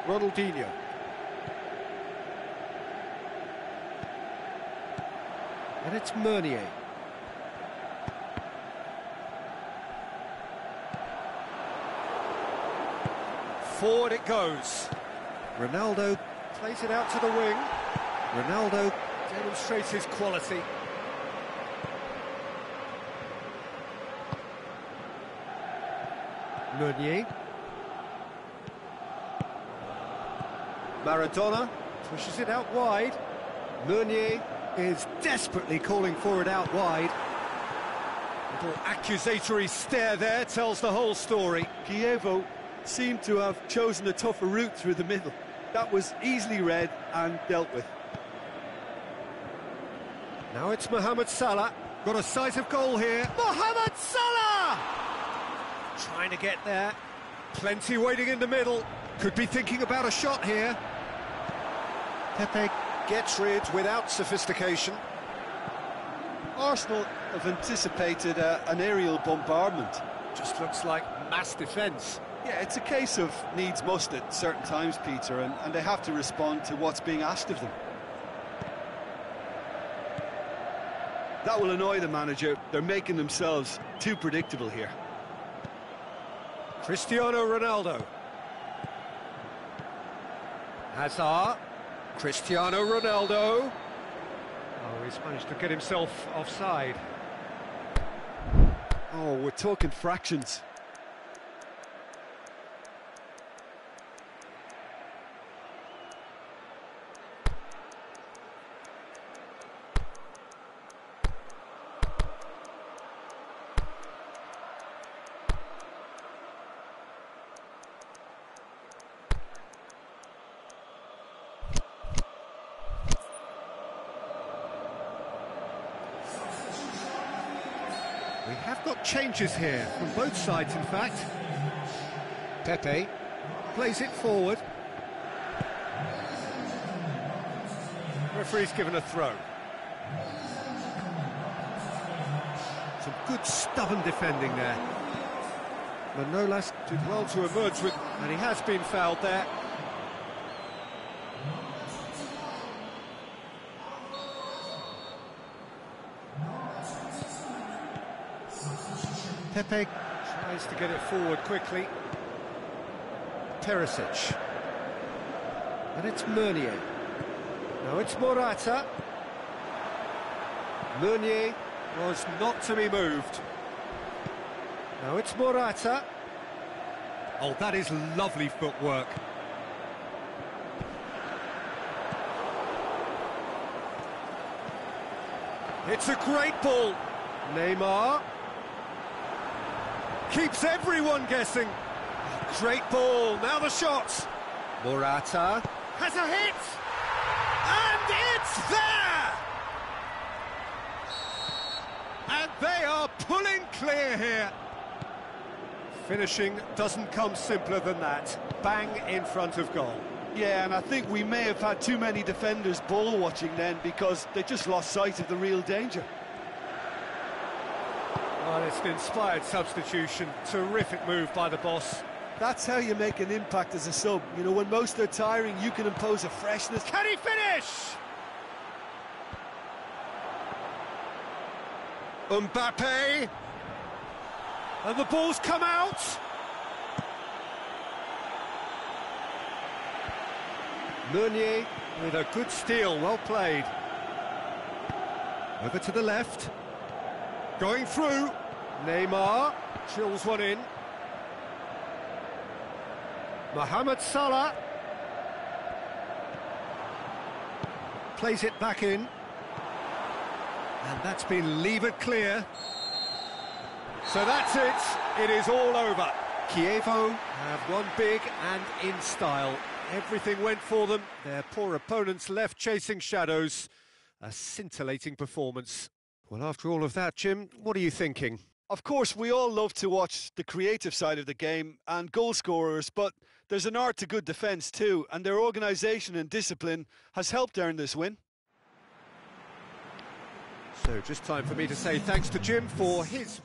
Ronaldinho. And it's Meunier. Forward it goes. Ronaldo plays it out to the wing. Ronaldo demonstrates his quality. Meunier. Maradona pushes it out wide. Meunier is desperately calling for it out wide. Little accusatory stare there tells the whole story. Chievo seemed to have chosen a tougher route through the middle. That was easily read and dealt with. Now it's Mohamed Salah. Got a sight of goal here. Mohamed Salah! Trying to get there. Plenty waiting in the middle. Could be thinking about a shot here. Pepe gets rid without sophistication. Arsenal have anticipated an aerial bombardment. Just looks like mass defence. Yeah, it's a case of needs must at certain times, Peter, and they have to respond to what's being asked of them. That will annoy the manager. They're making themselves too predictable here. Cristiano Ronaldo. Hazard. Cristiano Ronaldo. Oh, he's managed to get himself offside. Oh, we're talking fractions. We have got changes here, from both sides in fact. Pepe plays it forward. Referee's given a throw. Some good stubborn defending there. Manolas did well to emerge with, and he has been fouled there. Pepe tries to get it forward quickly. Perisic. And it's Meunier. Now it's Morata. Meunier was not to be moved. Now it's Morata. Oh, that is lovely footwork. It's a great ball. Neymar. Keeps everyone guessing. Great ball, now the shot. Morata has a hit, and it's there! And they are pulling clear here. Finishing doesn't come simpler than that. Bang in front of goal. Yeah, and I think we may have had too many defenders ball watching then because they just lost sight of the real danger. Well, it's an inspired substitution. Terrific move by the boss. That's how you make an impact as a sub. You know, when most are tiring, you can impose a freshness. Can he finish? Mbappe. And the ball's come out. Meunier with a good steal, well played. Over to the left. Going through. Neymar chills one in. Mohamed Salah plays it back in, and that's been levered clear. So that's it. It is all over. Chievo have won big and in style. Everything went for them. Their poor opponents left chasing shadows. A scintillating performance. Well, after all of that, Jim, what are you thinking? Of course, we all love to watch the creative side of the game and goal scorers, but there's an art to good defence too, and their organisation and discipline has helped earn this win. So just time for me to say thanks to Jim for his...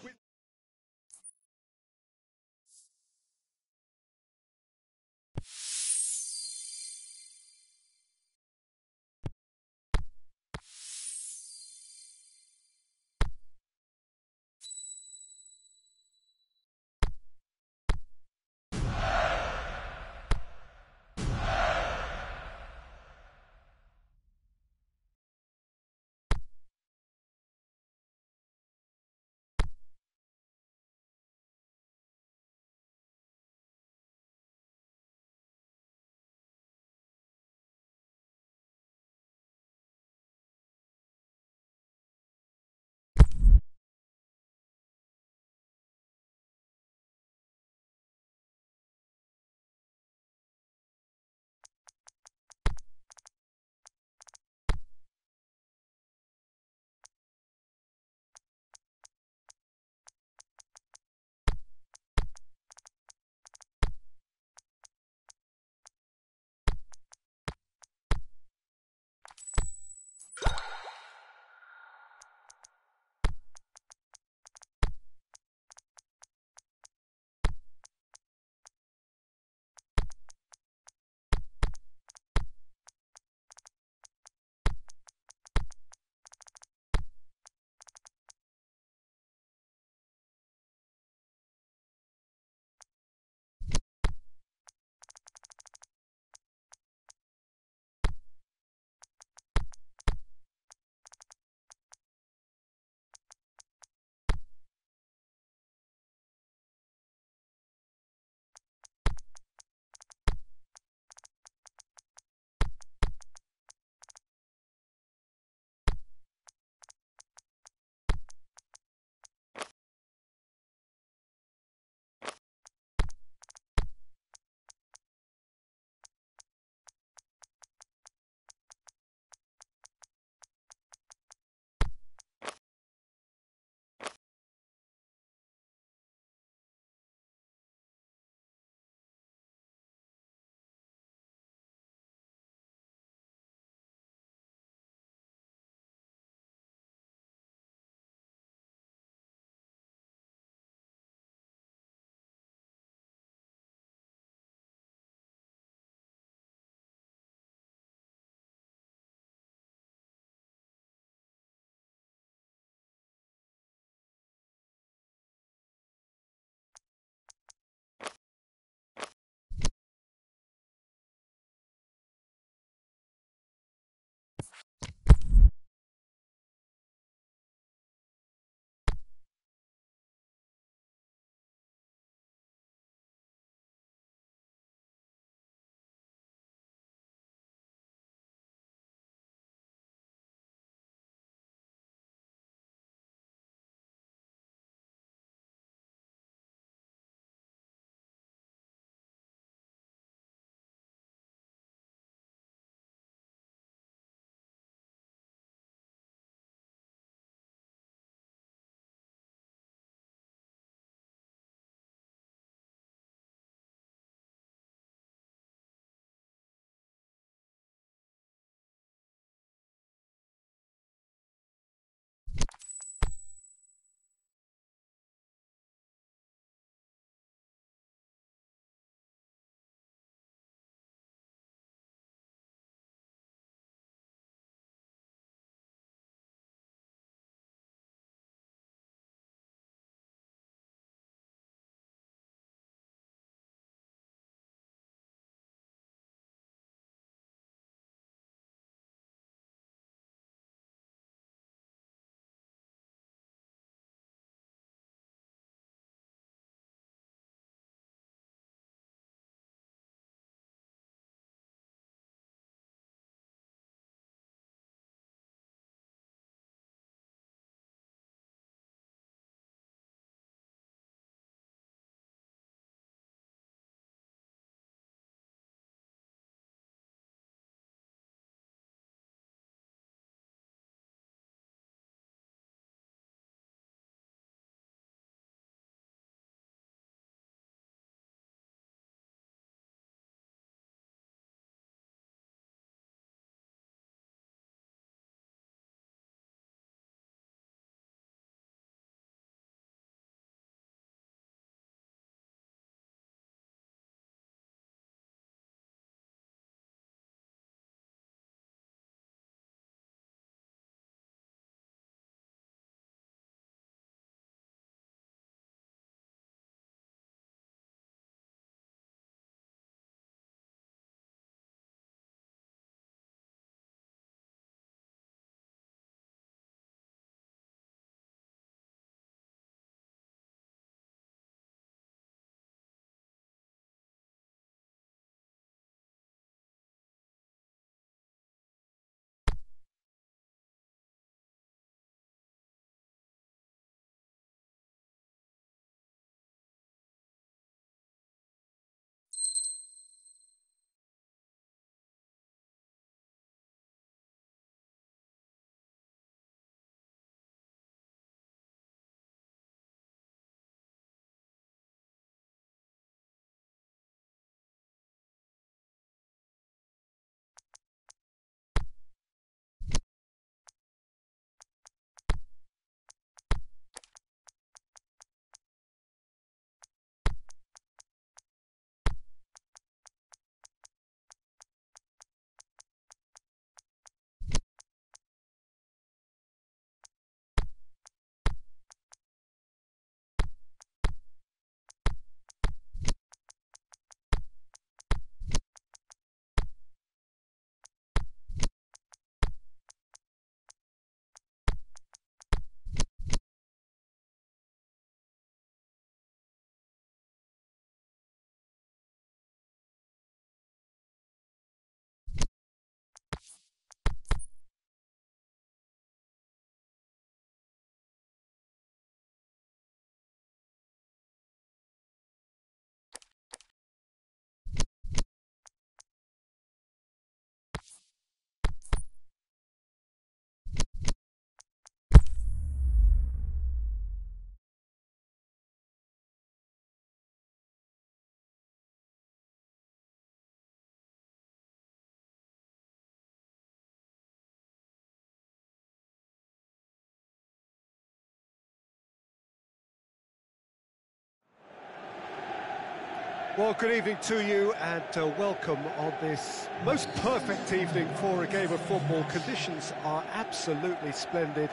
Well, good evening to you and welcome on this most perfect evening for a game of football. Conditions are absolutely splendid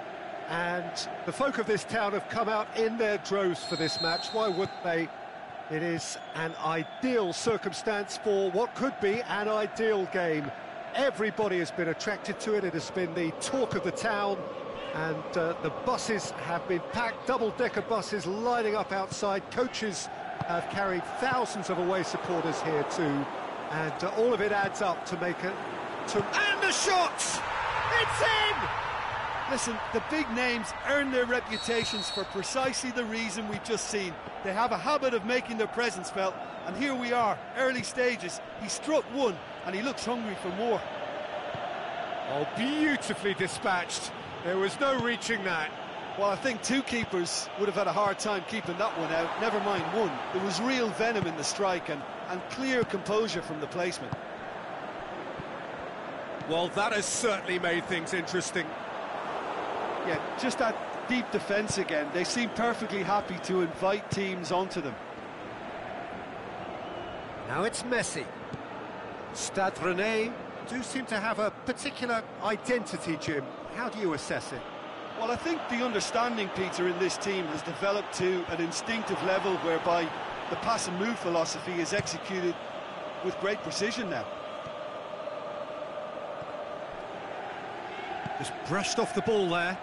and the folk of this town have come out in their droves for this match. Why wouldn't they? It is an ideal circumstance for what could be an ideal game. Everybody has been attracted to it. It has been the talk of the town and the buses have been packed, double-decker buses lining up outside. Coaches have carried thousands of away supporters here too, and all of it adds up to make it. And the shot! It's in! Listen, the big names earn their reputations for precisely the reason we've just seen. They have a habit of making their presence felt, and here we are, early stages. He struck one, and he looks hungry for more. Oh, beautifully dispatched. There was no reaching that. Well, I think two keepers would have had a hard time keeping that one out, never mind one. There was real venom in the strike and clear composure from the placement. Well, that has certainly made things interesting. Yeah, just that deep defence again. They seem perfectly happy to invite teams onto them. Now it's Messi. Stade Rennais do seem to have a particular identity, Jim. How do you assess it? Well, I think the understanding, Peter, in this team has developed to an instinctive level whereby the pass and move philosophy is executed with great precision now. Just brushed off the ball there.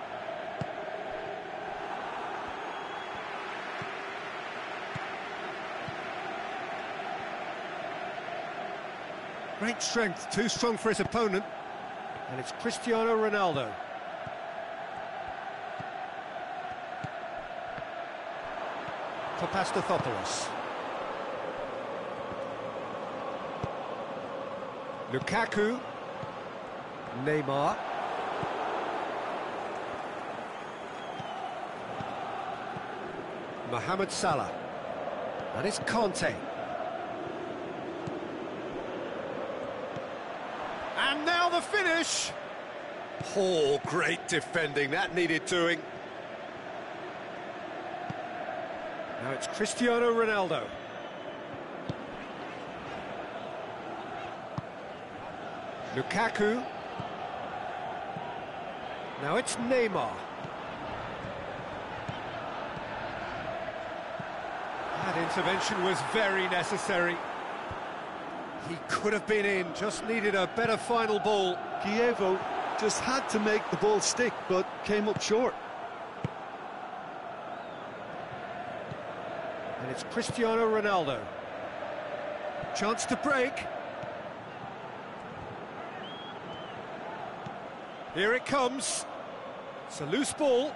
Great strength, too strong for his opponent. And it's Cristiano Ronaldo. Papastathopoulos. Lukaku. Neymar. Mohamed Salah. And it's Conte. And now the finish. Oh, great defending. That needed doing. Now it's Cristiano Ronaldo. Lukaku. Now it's Neymar. That intervention was very necessary. He could have been in, just needed a better final ball. Kievo just had to make the ball stick, but came up short. And it's Cristiano Ronaldo. Chance to break. Here it comes. It's a loose ball.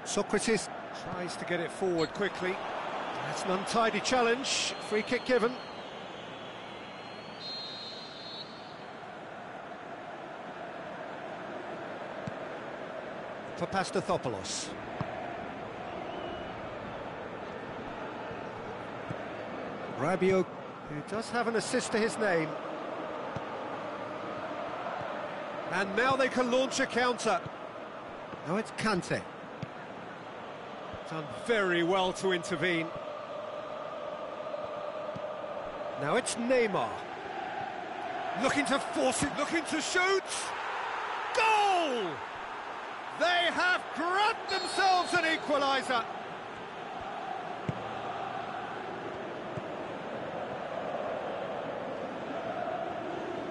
Socrates tries to get it forward quickly. That's an untidy challenge. Free kick given. Papastathopoulos. Rabiot, who does have an assist to his name. And now they can launch a counter. Now it's Kante. Done very well to intervene. Now it's Neymar. Looking to force it, looking to shoot. Goal! They have grabbed themselves an equaliser.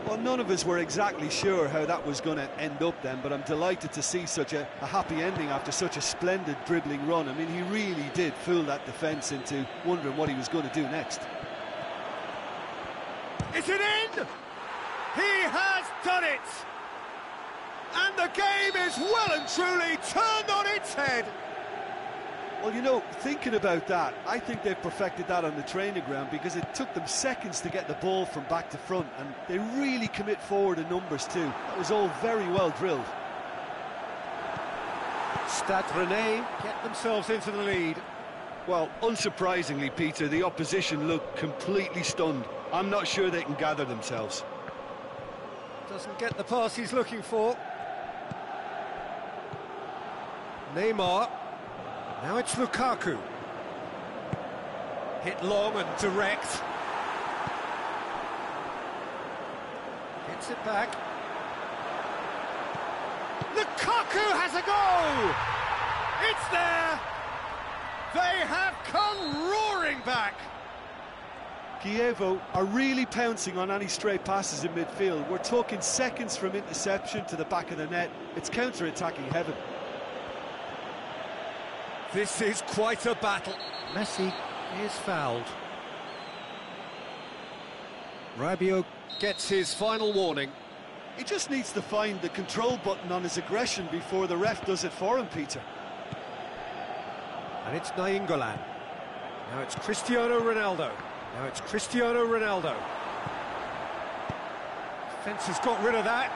Well, none of us were exactly sure how that was going to end up then, but I'm delighted to see such a happy ending after such a splendid dribbling run. I mean, he really did fool that defence into wondering what he was going to do next. Is it in? He has done it! And the game is well and truly turned on its head. Well, you know, thinking about that, I think they've perfected that on the training ground because it took them seconds to get the ball from back to front, and they really commit forward in numbers too. That was all very well drilled. Stade Rennais get themselves into the lead. Well, unsurprisingly, Peter, the opposition look completely stunned. I'm not sure they can gather themselves. Doesn't get the pass he's looking for. Neymar. Now it's Lukaku. Hit long and direct. Gets it back. Lukaku has a go! It's there! They have come roaring back! Kievo are really pouncing on any stray passes in midfield. We're talking seconds from interception to the back of the net. It's counter-attacking heaven. This is quite a battle. Messi is fouled. Rabiot gets his final warning. He just needs to find the control button on his aggression before the ref does it for him, Peter. And it's Nainggolan. Now it's Cristiano Ronaldo. Now it's Cristiano Ronaldo. Defence has got rid of that.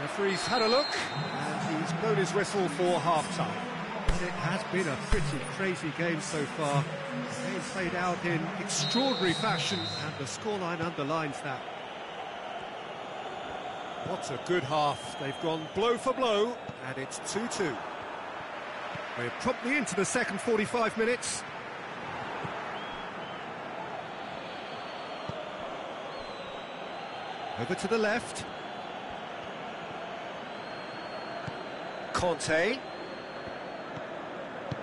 Referee's had a look, and he's blown his whistle for half-time. And it has been a pretty crazy game so far. The game played out in extraordinary fashion, and the scoreline underlines that. What a good half. They've gone blow for blow, and it's 2-2. We're promptly into the second 45 minutes. Over to the left. Conte.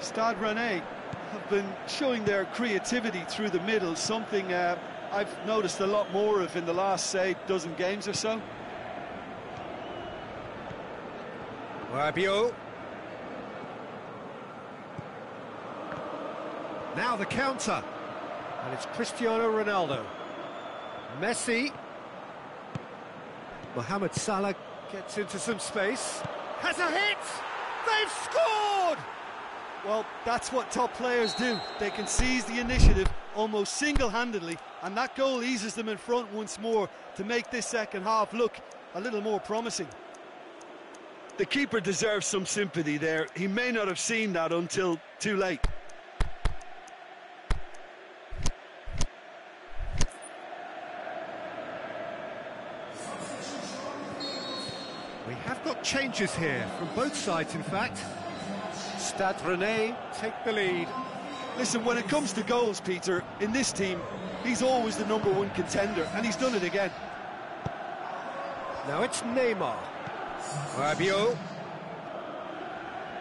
Stade Rennais have been showing their creativity through the middle, something I've noticed a lot more of in the last, say, dozen games or so. Rabiot. Now the counter, and it's Cristiano Ronaldo. Messi. Mohamed Salah gets into some space. Has a hit! They've scored! Well, that's what top players do. They can seize the initiative almost single-handedly, and that goal eases them in front once more to make this second half look a little more promising. The keeper deserves some sympathy there. He may not have seen that until too late. We have got changes here from both sides, in fact. Stade Rennais take the lead. Listen, when it comes to goals, Peter, in this team, he's always the #1 contender, and he's done it again. Now it's Neymar. Rabiot.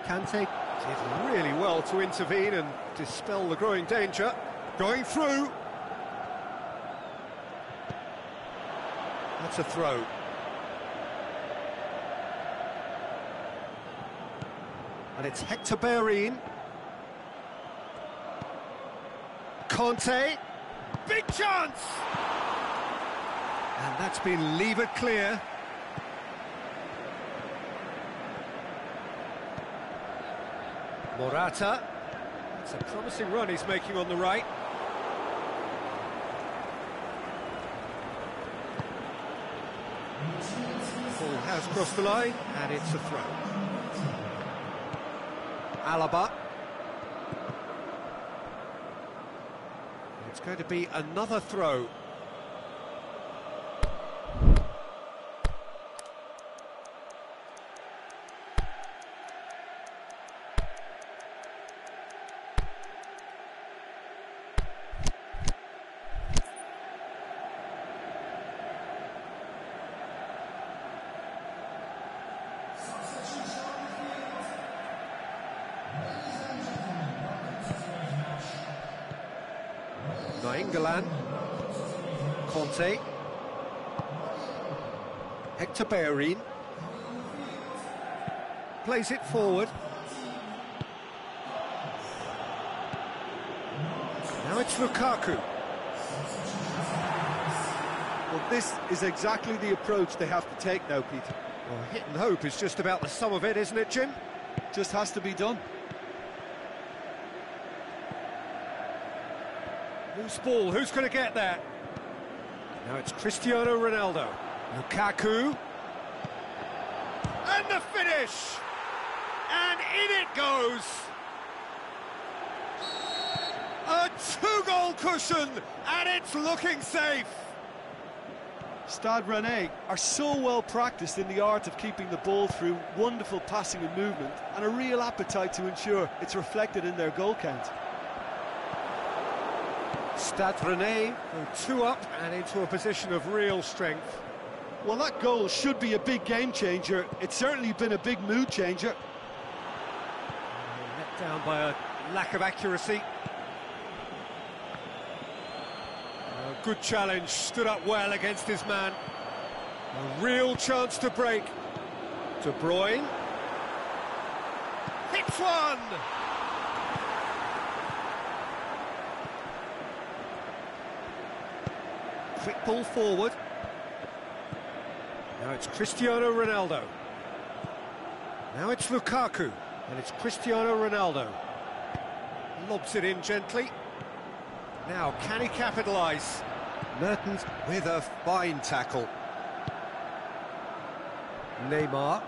Kante did really well to intervene and dispel the growing danger. Going through. That's a throw. And it's Hector Bellerin. Conte. Big chance! And that's been levered clear. Morata. It's a promising run he's making on the right. Ball has crossed the line, and it's a throw. Alaba. It's going to be another throw. Nainggolan. Conte. Hector Bellerin. Plays it forward. Now it's Lukaku. Well, this is exactly the approach they have to take now, Peter. Well, hit and hope is just about the sum of it, isn't it, Jim? Just has to be done. Loose ball, who's going to get that? Now it's Cristiano Ronaldo. Lukaku. And the finish! And in it goes! A 2-goal cushion, and it's looking safe! Stade Rennais are so well practiced in the art of keeping the ball through wonderful passing and movement, and a real appetite to ensure it's reflected in their goal count. Stade Rennais go 2 up and into a position of real strength. Well, that goal should be a big game changer. It's certainly been a big mood changer. Let down by a lack of accuracy. A good challenge, stood up well against his man. A real chance to break. De Bruyne. Hits one! Quick ball forward. Now it's Cristiano Ronaldo. Now it's Lukaku, and it's Cristiano Ronaldo. Lobs it in gently. Now, can he capitalise? Mertens with a fine tackle. Neymar.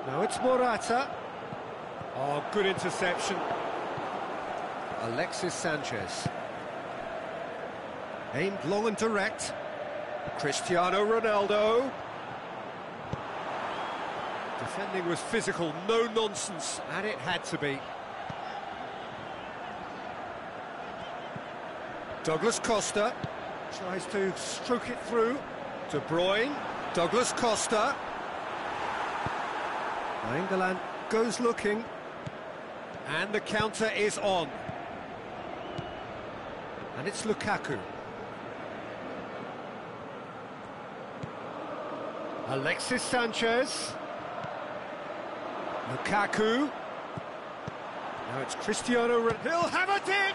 Now it's Morata. Oh, good interception. Alexis Sanchez. Aimed long and direct. Cristiano Ronaldo. Defending was physical, no nonsense, and it had to be. Douglas Costa tries to stroke it through. De Bruyne. Douglas Costa. England goes looking. And the counter is on. And it's Lukaku. Alexis Sanchez. Lukaku. Now it's Cristiano Ronaldo. He'll have a dig!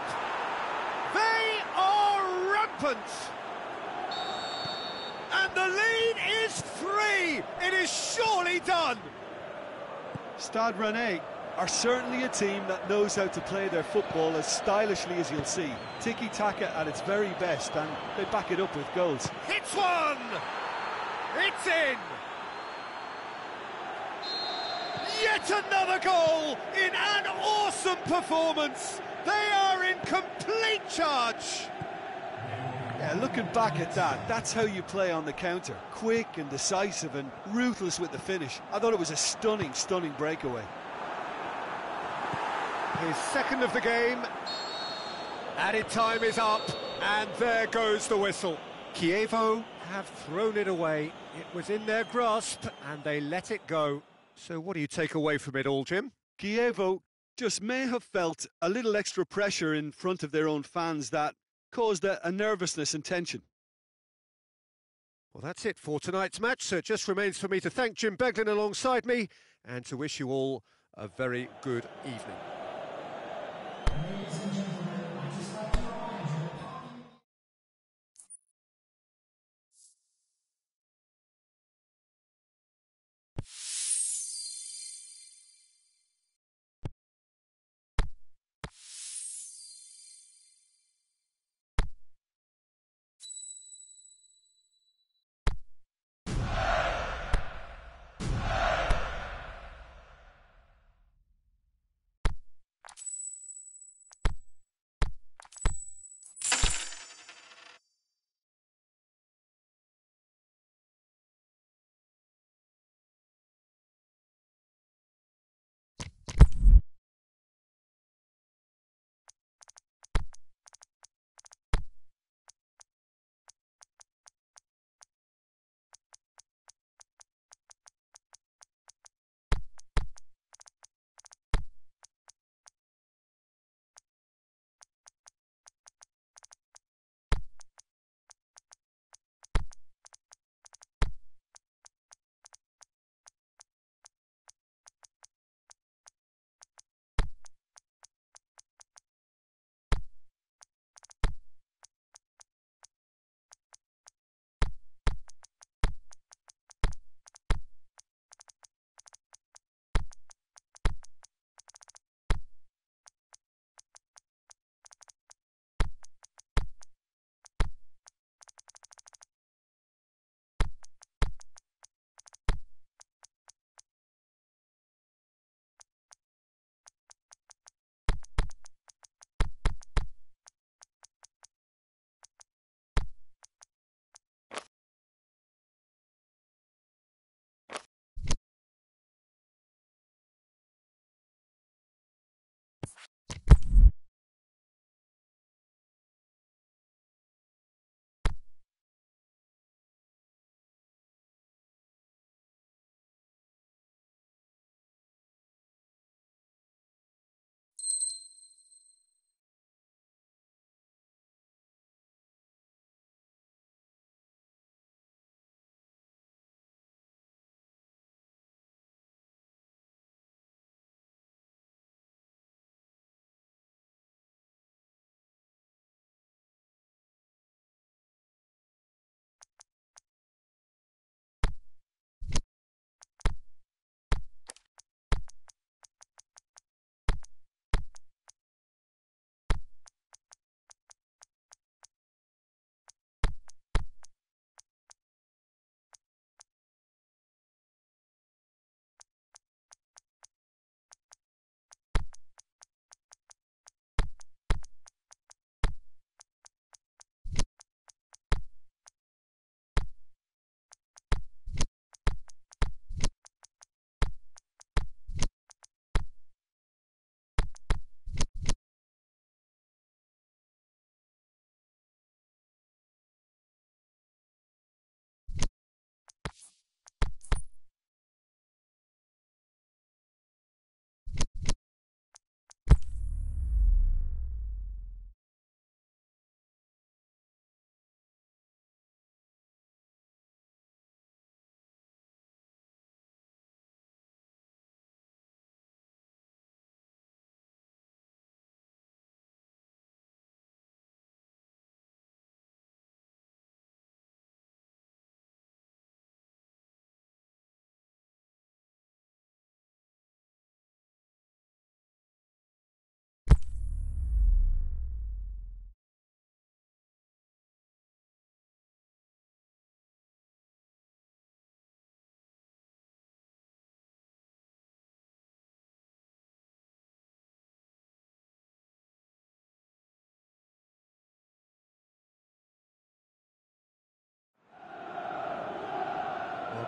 They are rampant! And the lead is 3! It is surely done! Stade Rennais are certainly a team that knows how to play their football as stylishly as you'll see. Tiki-taka at its very best, and they back it up with goals. Hits one! It's in! Yet another goal in an awesome performance! They are in complete charge! Yeah, looking back at that, that's how you play on the counter. Quick and decisive and ruthless with the finish. I thought it was a stunning, stunning breakaway. His second of the game. Added time is up, and there goes the whistle. Chievo have thrown it away. It was in their grasp, and they let it go. So what do you take away from it all, Jim? Chievo just may have felt a little extra pressure in front of their own fans that caused a nervousness and tension. Well, that's it for tonight's match, so it just remains for me to thank Jim Beglin alongside me and to wish you all a very good evening. Ladies and gentlemen, I just like to remind you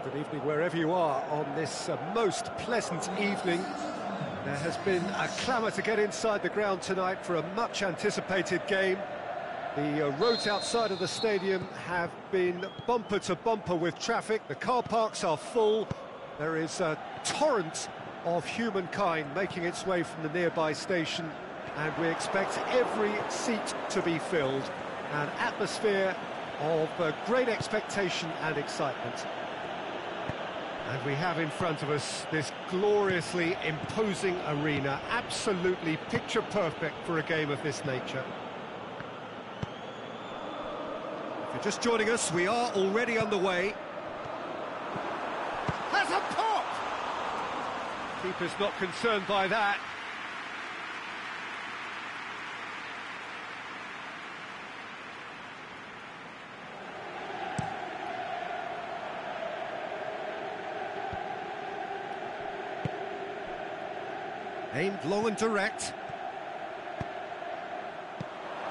Good evening wherever you are on this most pleasant evening. There has been a clamour to get inside the ground tonight for a much anticipated game. The roads outside of the stadium have been bumper to bumper with traffic. The car parks are full. There is a torrent of humankind making its way from the nearby station, and we expect every seat to be filled. An atmosphere of great expectation and excitement. And we have in front of us this gloriously imposing arena, absolutely picture perfect for a game of this nature. If you're just joining us, we are already underway. Has a pop! Keeper's not concerned by that. Aimed low and direct.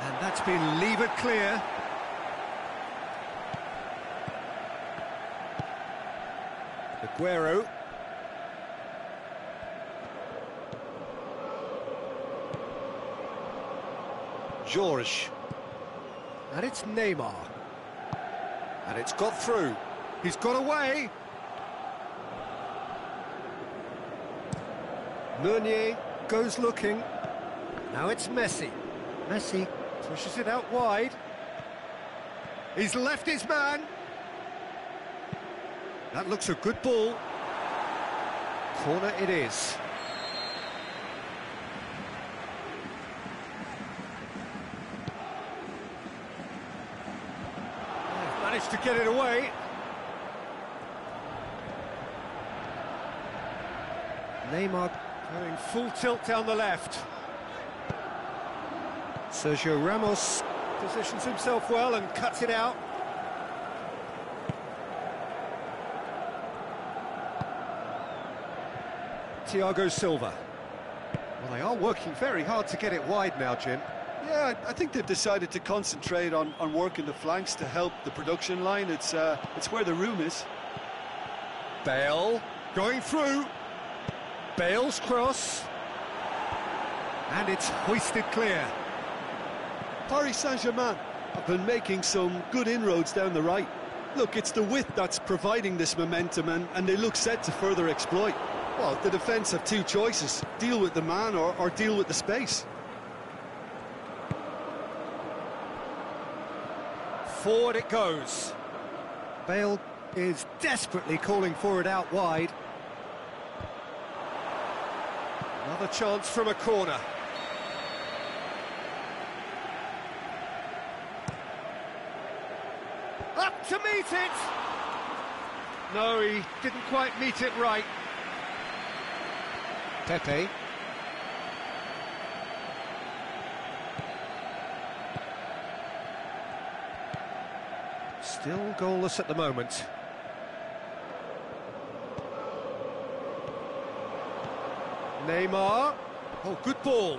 And that's been levered clear. Aguero. George. And it's Neymar. And it's got through. He's got away. Meunier goes looking. Now it's Messi. Messi pushes it out wide. He's left his man. That looks a good ball. Corner it is. They've managed to get it away. Neymar going full tilt down the left. Sergio Ramos positions himself well and cuts it out. Thiago Silva. Well, they are working very hard to get it wide now, Jim. Yeah, I think they've decided to concentrate on working the flanks to help the production line. It's where the room is. Bale going through. Bale's cross. And it's hoisted clear. Paris Saint-Germain have been making some good inroads down the right. Look, it's the width that's providing this momentum, and they look set to further exploit. Well, the defence have two choices: deal with the man or deal with the space. Forward it goes. Bale is desperately calling for it out wide. Another chance from a corner. Up to meet it! No, he didn't quite meet it right. Pepe. Still goalless at the moment. Neymar. Oh, good ball.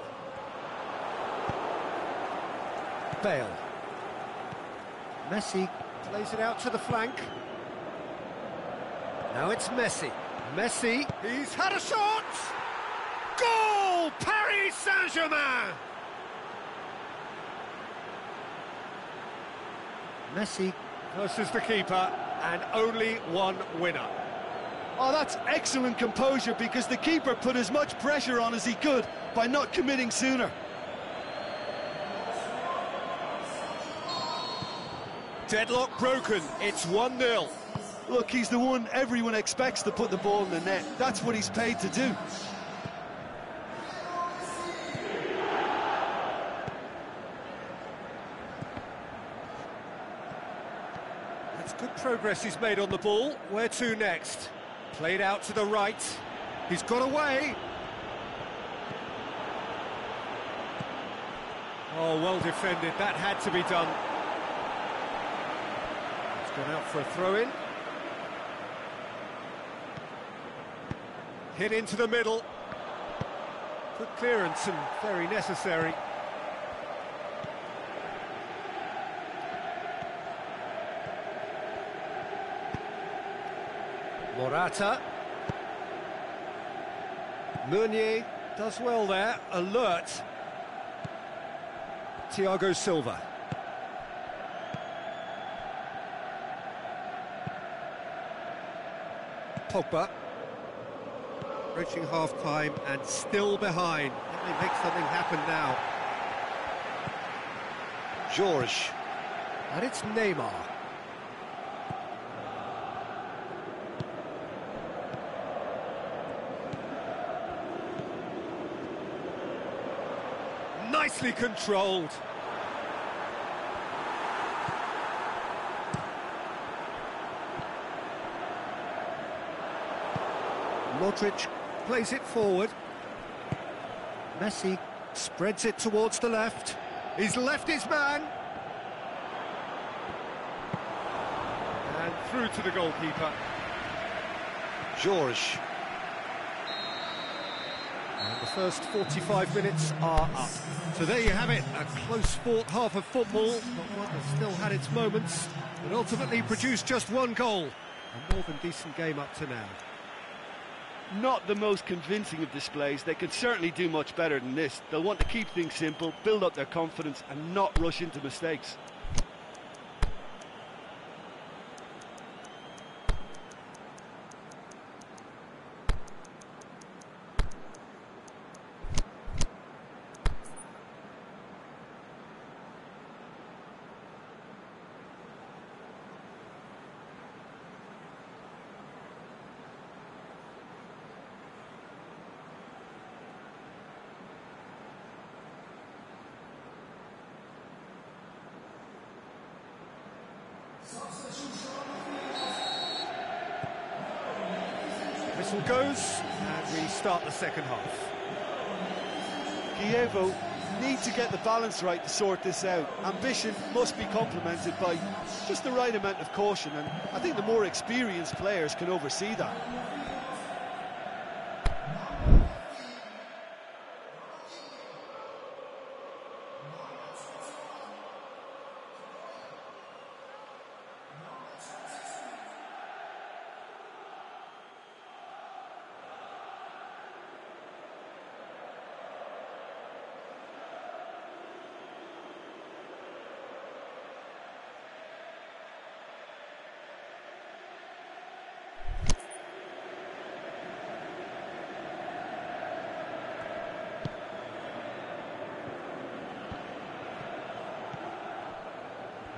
Bale. Messi plays it out to the flank. Now it's Messi. Messi, he's had a shot! Goal! Paris Saint-Germain! Messi versus the keeper, and only one winner. Oh, that's excellent composure, because the keeper put as much pressure on as he could by not committing sooner. Deadlock broken, it's 1-0. Look, he's the one everyone expects to put the ball in the net. That's what he's paid to do. That's good progress he's made on the ball. Where to next? Played out to the right. He's got away. Oh, well defended. That had to be done. It's gone out for a throw-in. Hit into the middle. Good clearance and very necessary. Morata. Meunier does well there, alert. Thiago Silva. Pogba. Reaching half-time and still behind. Can they make something happen now? George. And it's Neymar. Nicely controlled. Modric plays it forward. Messi spreads it towards the left. He's left his man. And through to the goalkeeper. George. And the first 45 minutes are up. So there you have it, a close-fought half of football, but one that still had its moments, but ultimately produced just one goal. A more than decent game up to now. Not the most convincing of displays. They can certainly do much better than this. They'll want to keep things simple, build up their confidence and not rush into mistakes. Whistle goes, and we start the second half. Kievo need to get the balance right to sort this out. Ambition must be complemented by just the right amount of caution, and I think the more experienced players can oversee that.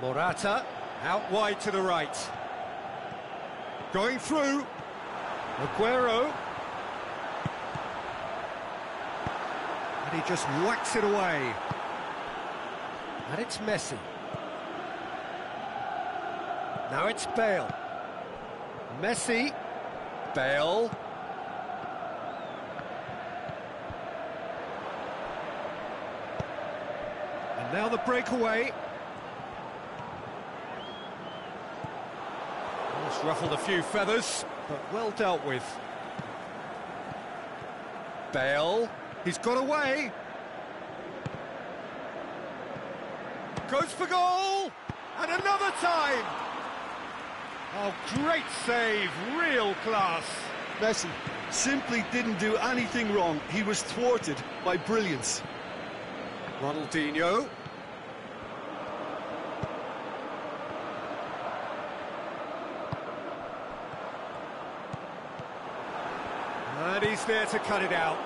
Morata, out wide to the right. Going through. Aguero. And he just whacks it away. And it's Messi. Now it's Bale. Messi. Bale. And now the breakaway. It's ruffled a few feathers, but well dealt with. Bale, he's got away. Goes for goal, and another time. Oh, great save, real class. Messi simply didn't do anything wrong. He was thwarted by brilliance. Ronaldinho. And he's there to cut it out.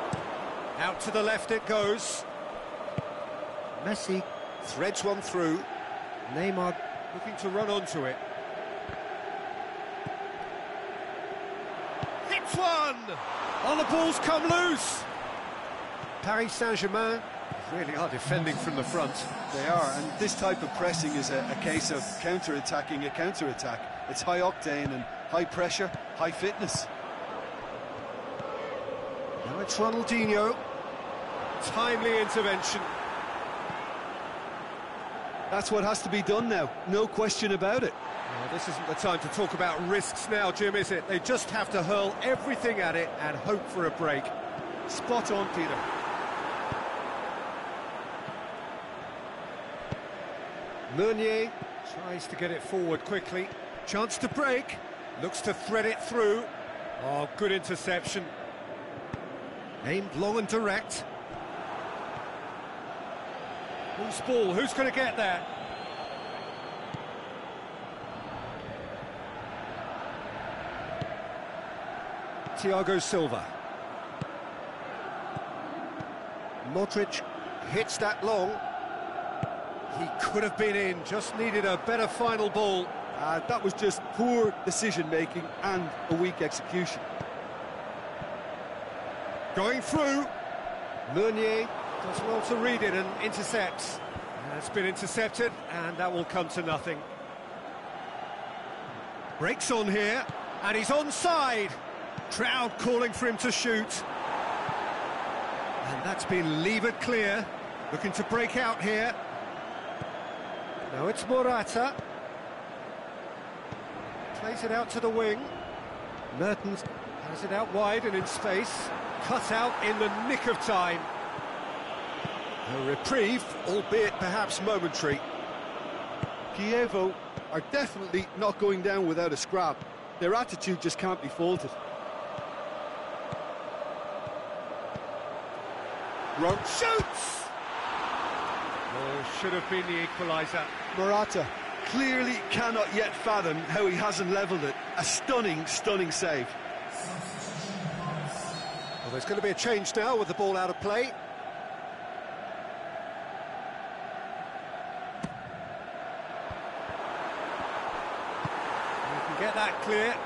Out to the left it goes. Messi threads one through. Neymar looking to run onto it. Hits one! Oh, the ball's come loose! Paris Saint-Germain really are defending from the front. They are, and this type of pressing is a case of counter-attacking a counter-attack. It's high octane and high pressure, high fitness. Now it's Ronaldinho. Timely intervention. That's what has to be done now, no question about it. Well, this isn't the time to talk about risks now, Jim, is it? They just have to hurl everything at it and hope for a break. Spot on, Peter. Meunier tries to get it forward quickly. Chance to break. Looks to thread it through. Oh, good interception. Aimed long and direct. Who's ball? Who's going to get there? Thiago Silva. Modric hits that long. He could have been in, just needed a better final ball. That was just poor decision-making and a weak execution. Going through. Meunier does well to read it and intercepts. It's been intercepted, and that will come to nothing. Breaks on here, and he's onside. Crowd calling for him to shoot. And that's been levered clear. Looking to break out here. Now it's Morata. Plays it out to the wing. Mertens has it out wide and in space. Cut out in the nick of time. A reprieve, albeit perhaps momentary. Kievo are definitely not going down without a scrap. Their attitude just can't be faulted. Shoots! Oh, should have been the equaliser. Morata clearly cannot yet fathom how he hasn't levelled it. A stunning, stunning save. Well, there's going to be a change now with the ball out of play. You can get that clear.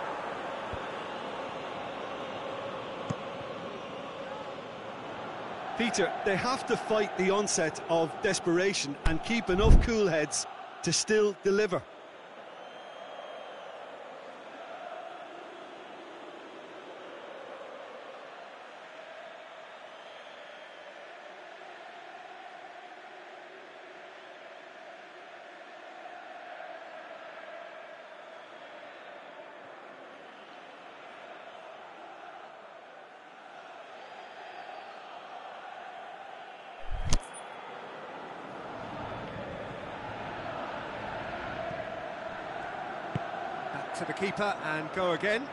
Peter, they have to fight the onset of desperation and keep enough cool heads to still deliver. To the keeper and go again.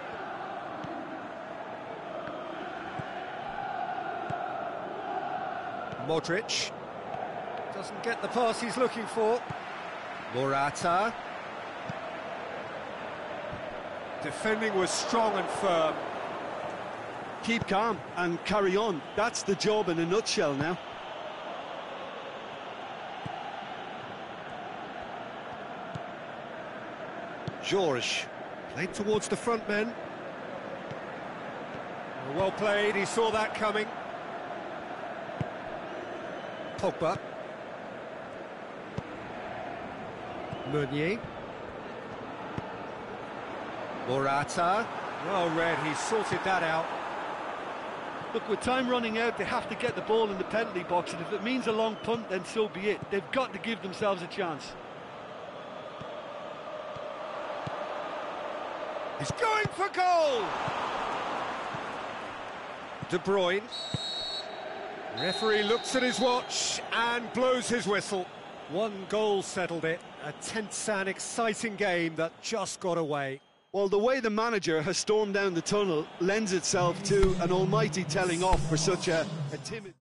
Modric doesn't get the pass he's looking for. Morata. Defending was strong and firm. Keep calm and carry on. That's the job in a nutshell now. George played towards the front men. Well played, he saw that coming. Pogba. Meunier. Morata. Well read, he sorted that out. Look, with time running out, they have to get the ball in the penalty box, and if it means a long punt, then so be it. They've got to give themselves a chance. He's going for goal! De Bruyne. Referee looks at his watch and blows his whistle. One goal settled it. A tense and exciting game that just got away. Well, the way the manager has stormed down the tunnel lends itself to an almighty telling off for such a timid...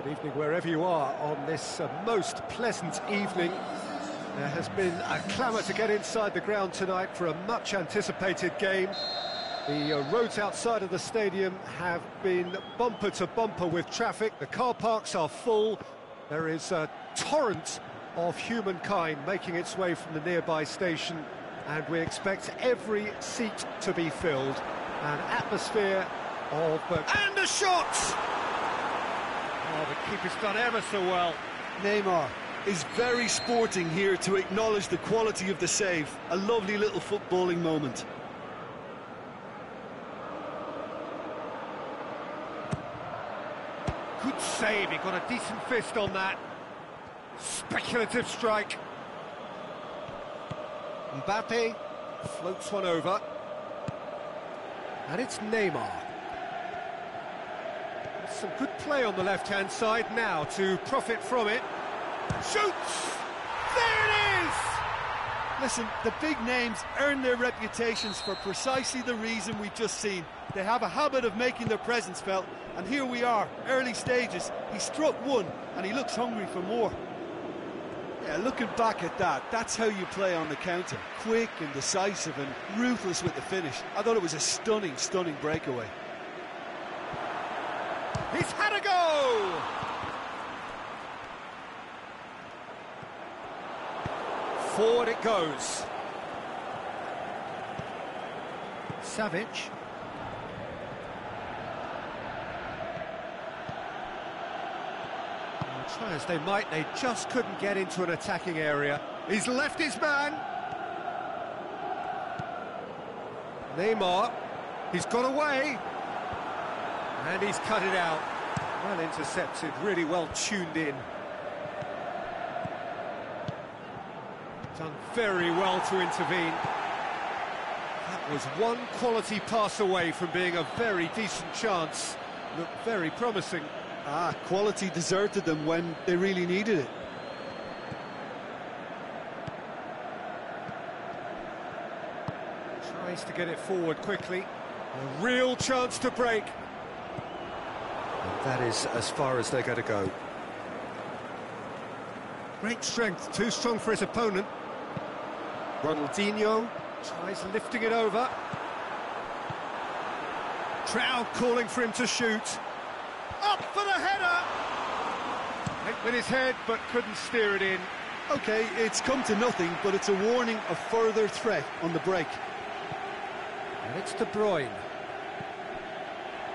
Good evening wherever you are on this most pleasant evening. There has been a clamour to get inside the ground tonight for a much anticipated game. The roads outside of the stadium have been bumper to bumper with traffic. The car parks are full. There is a torrent of humankind making its way from the nearby station, and we expect every seat to be filled. An atmosphere of... and a shot! Oh, the keeper's done ever so well. Neymar is very sporting here to acknowledge the quality of the save. A lovely little footballing moment. Good save, he got a decent fist on that. Speculative strike. Mbappe floats one over. And it's Neymar. Some good play on the left-hand side now to profit from it. Shoots! There it is! Listen, the big names earn their reputations for precisely the reason we've just seen. They have a habit of making their presence felt, and here we are, early stages. He struck one, and he looks hungry for more. Yeah, looking back at that, that's how you play on the counter. Quick and decisive and ruthless with the finish. I thought it was a stunning, stunning breakaway. He's had a go! Forward it goes. Savic. Try as they might, they just couldn't get into an attacking area. He's left his man. Neymar, he's got away. And he's cut it out. Well intercepted, really well tuned in. Done very well to intervene. That was one quality pass away from being a very decent chance. Looked very promising. Quality deserted them when they really needed it. Tries to get it forward quickly. A real chance to break. And that is as far as they're going to go. Great strength, too strong for his opponent. Ronaldinho tries lifting it over. Crowd calling for him to shoot. Up for the header! Went with his head, but couldn't steer it in. OK, it's come to nothing, but it's a warning of further threat on the break. And it's De Bruyne.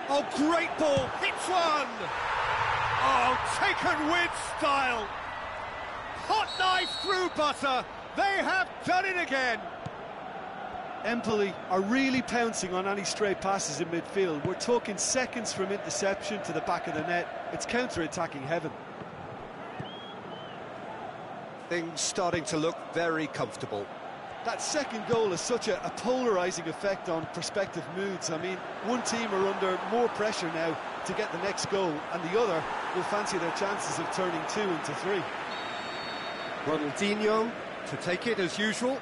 Oh, great ball! Hits one! Oh, taken with style! Hot knife through butter! They have done it again! Empoli are really pouncing on any stray passes in midfield. We're talking seconds from interception to the back of the net. It's counter-attacking heaven. Things starting to look very comfortable. That second goal has such a polarising effect on prospective moods. I mean, one team are under more pressure now to get the next goal, and the other will fancy their chances of turning 2 into 3. Ronaldinho to take it as usual.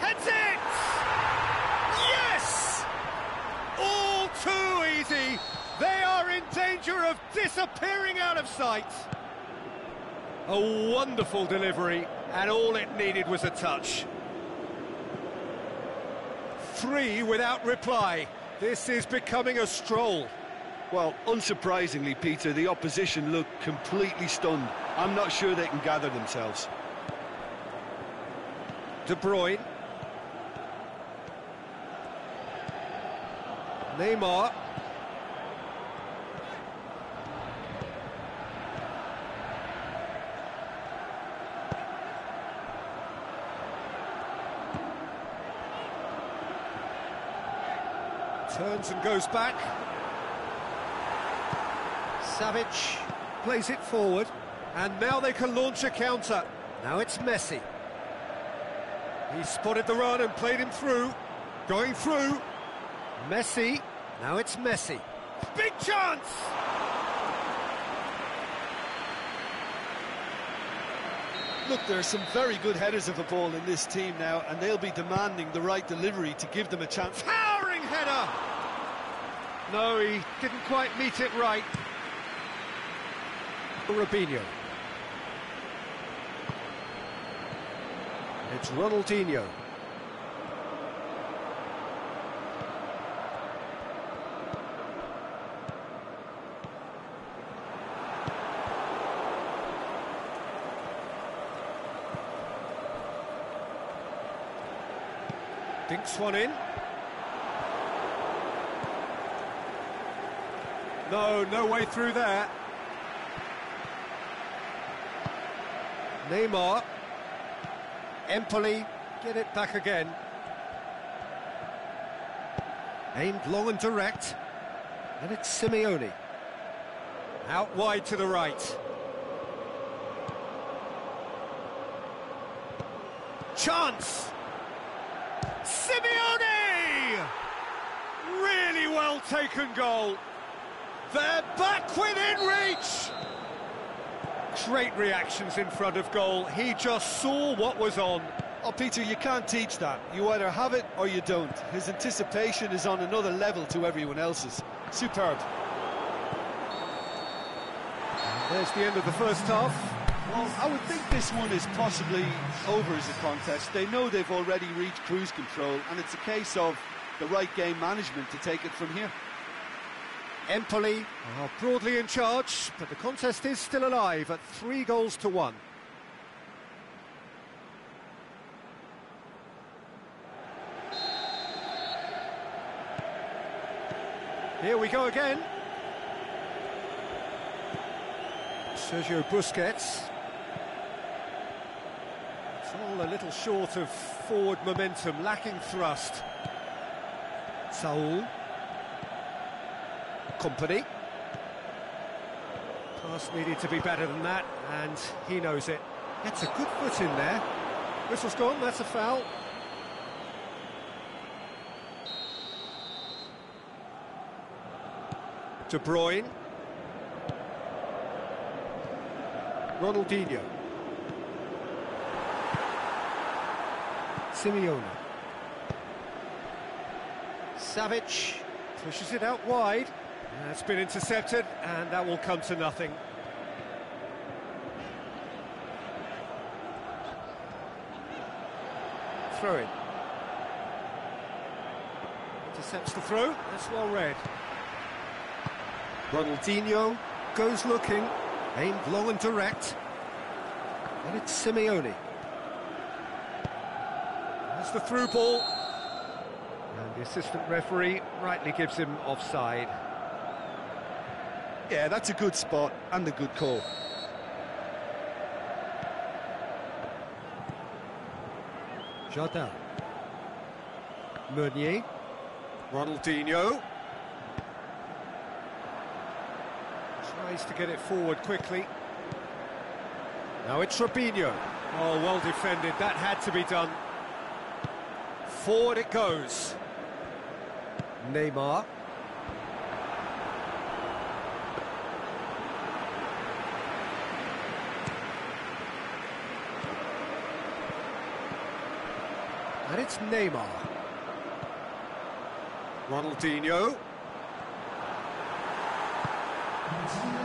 Heads it! Yes! All too easy. They are in danger of disappearing out of sight. A wonderful delivery, and all it needed was a touch. 3 without reply. This is becoming a stroll. Well, unsurprisingly, Peter, the opposition look completely stunned. I'm not sure they can gather themselves. De Bruyne. Neymar. Turns and goes back. Savic plays it forward, and now they can launch a counter. Now it's Messi. He spotted the run and played him through. Going through. Messi. Now it's Messi. Big chance! Look, there are some very good headers of the ball in this team now, and they'll be demanding the right delivery to give them a chance. Towering header! No, he didn't quite meet it right. Robinho. It's Ronaldinho. Dinks one in. No way through there. Neymar. Empoli get it back again. Aimed long and direct. And it's Simeone. Out wide to the right. Chance! Simeone! Really well taken goal. They're back within reach! Great reactions in front of goal. He just saw what was on. Oh, Peter, you can't teach that. You either have it or you don't. His anticipation is on another level to everyone else's. Superb. And there's the end of the first half. Well, I would think this one is possibly over as a contest. They know they've already reached cruise control, and it's a case of the right game management to take it from here. Empoli are broadly in charge, but the contest is still alive at 3-1. Here we go again. Sergio Busquets. It's all a little short of forward momentum, lacking thrust. Saul. Company. Pass needed to be better than that, and he knows it. Gets a good foot in there. Whistle's gone, that's a foul. De Bruyne. Ronaldinho. Simeone. Savic pushes it out wide. That's been intercepted, and that will come to nothing. Throw in. Intercepts the throw, that's well read. Ronaldinho goes looking, aimed long and direct. And it's Simeone. That's the through ball. And the assistant referee rightly gives him offside. Yeah, that's a good spot and a good call. Jardin. Meunier. Ronaldinho. Tries to get it forward quickly. Now it's Robinho. Oh, well defended. That had to be done. Forward it goes. Neymar. And it's Neymar. Ronaldinho.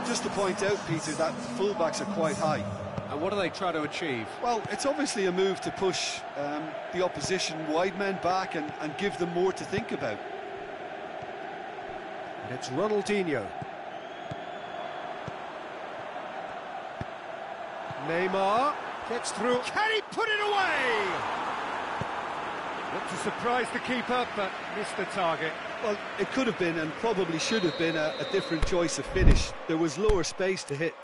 Just to point out, Peter, that the fullbacks are quite high. And what do they try to achieve? Well, it's obviously a move to push the opposition wide men back and give them more to think about. And it's Ronaldinho. Neymar gets through. Can he put it away? Looked to surprise the keeper, but missed the target. Well, it could have been and probably should have been a different choice of finish. There was lower space to hit.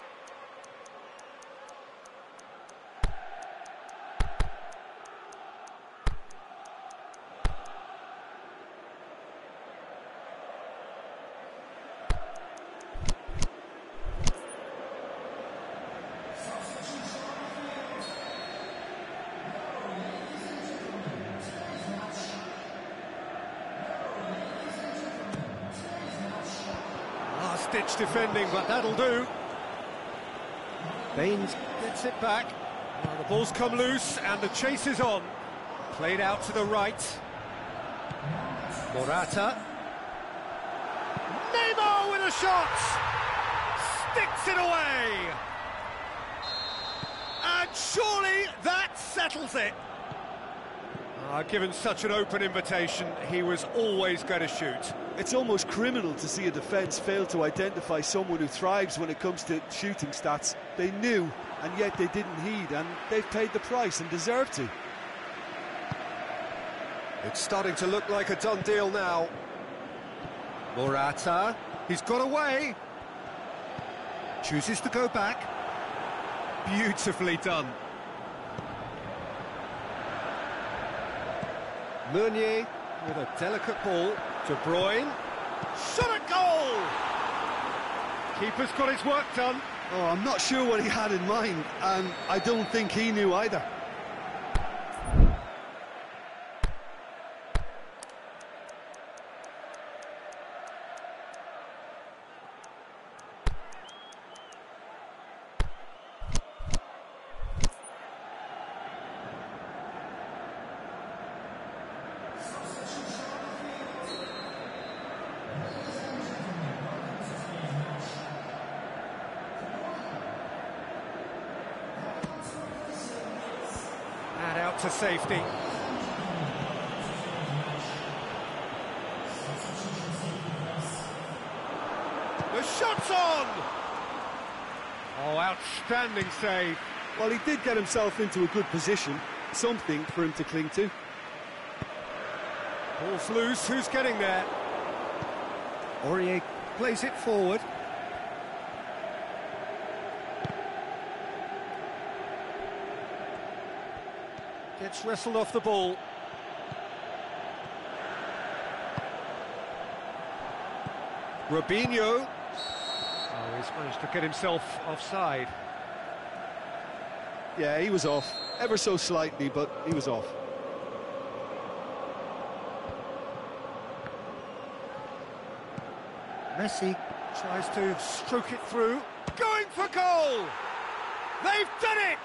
Ditch defending, but that'll do. Baines gets it back. Well, the ball's come loose and the chase is on. Played out to the right. Morata. a shot! Sticks it away! And surely that settles it! Given such an open invitation, he was always going to shoot. It's almost criminal to see a defence fail to identify someone who thrives when it comes to shooting stats. They knew, and yet they didn't heed, and they've paid the price and deserve to. It's starting to look like a done deal now. Morata, he's got away. Chooses to go back. Beautifully done. Meunier with a delicate ball. De Bruyne. Shot at goal! Keeper's got his work done. Oh, I'm not sure what he had in mind, and I don't think he knew either. And out to safety. The shot's on! Oh, outstanding save. Well, he did get himself into a good position, something for him to cling to. Ball's loose, who's getting there? Aurier plays it forward. Gets wrestled off the ball. Robinho. Oh, he's managed to get himself offside. Yeah, he was off, ever so slightly, but he was off. Messi tries to stroke it through. Going for goal! They've done it!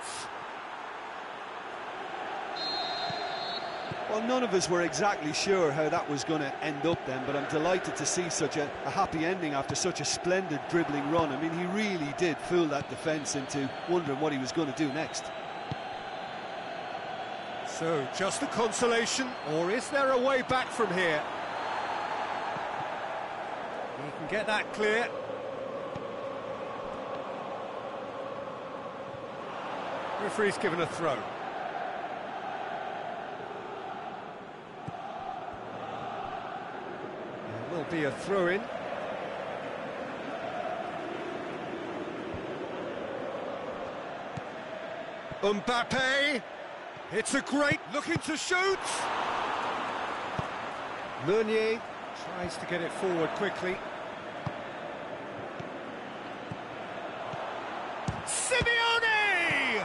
Well, none of us were exactly sure how that was going to end up then, but I'm delighted to see such a happy ending after such a splendid dribbling run. I mean, he really did fool that defence into wondering what he was going to do next. So, just a consolation, or is there a way back from here? He can get that clear. Referee's given a throw. There will be a throw-in. Mbappe! It's a great looking to shoot! Meunier tries to get it forward quickly. Simeone!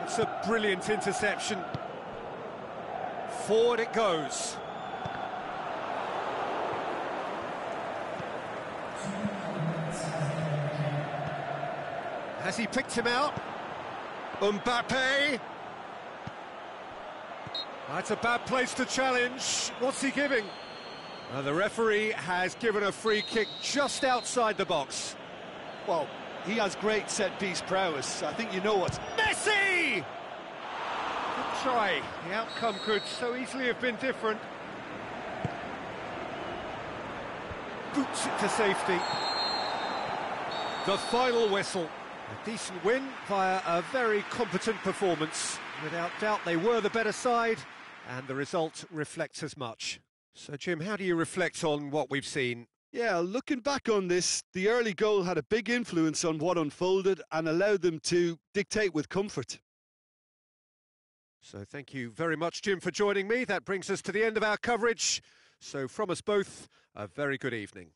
It's a brilliant interception. Forward it goes. Has he picked him out? Mbappe! That's a bad place to challenge. What's he giving? The referee has given a free kick just outside the box. Well, he has great set-piece prowess. I think you know what's... Messi! Good try. The outcome could so easily have been different. Boots it to safety. The final whistle. A decent win via a very competent performance. Without doubt, they were the better side, and the result reflects as much. So, Jim, how do you reflect on what we've seen? Yeah, looking back on this, the early goal had a big influence on what unfolded and allowed them to dictate with comfort. So thank you very much, Jim, for joining me. That brings us to the end of our coverage. So from us both, a very good evening.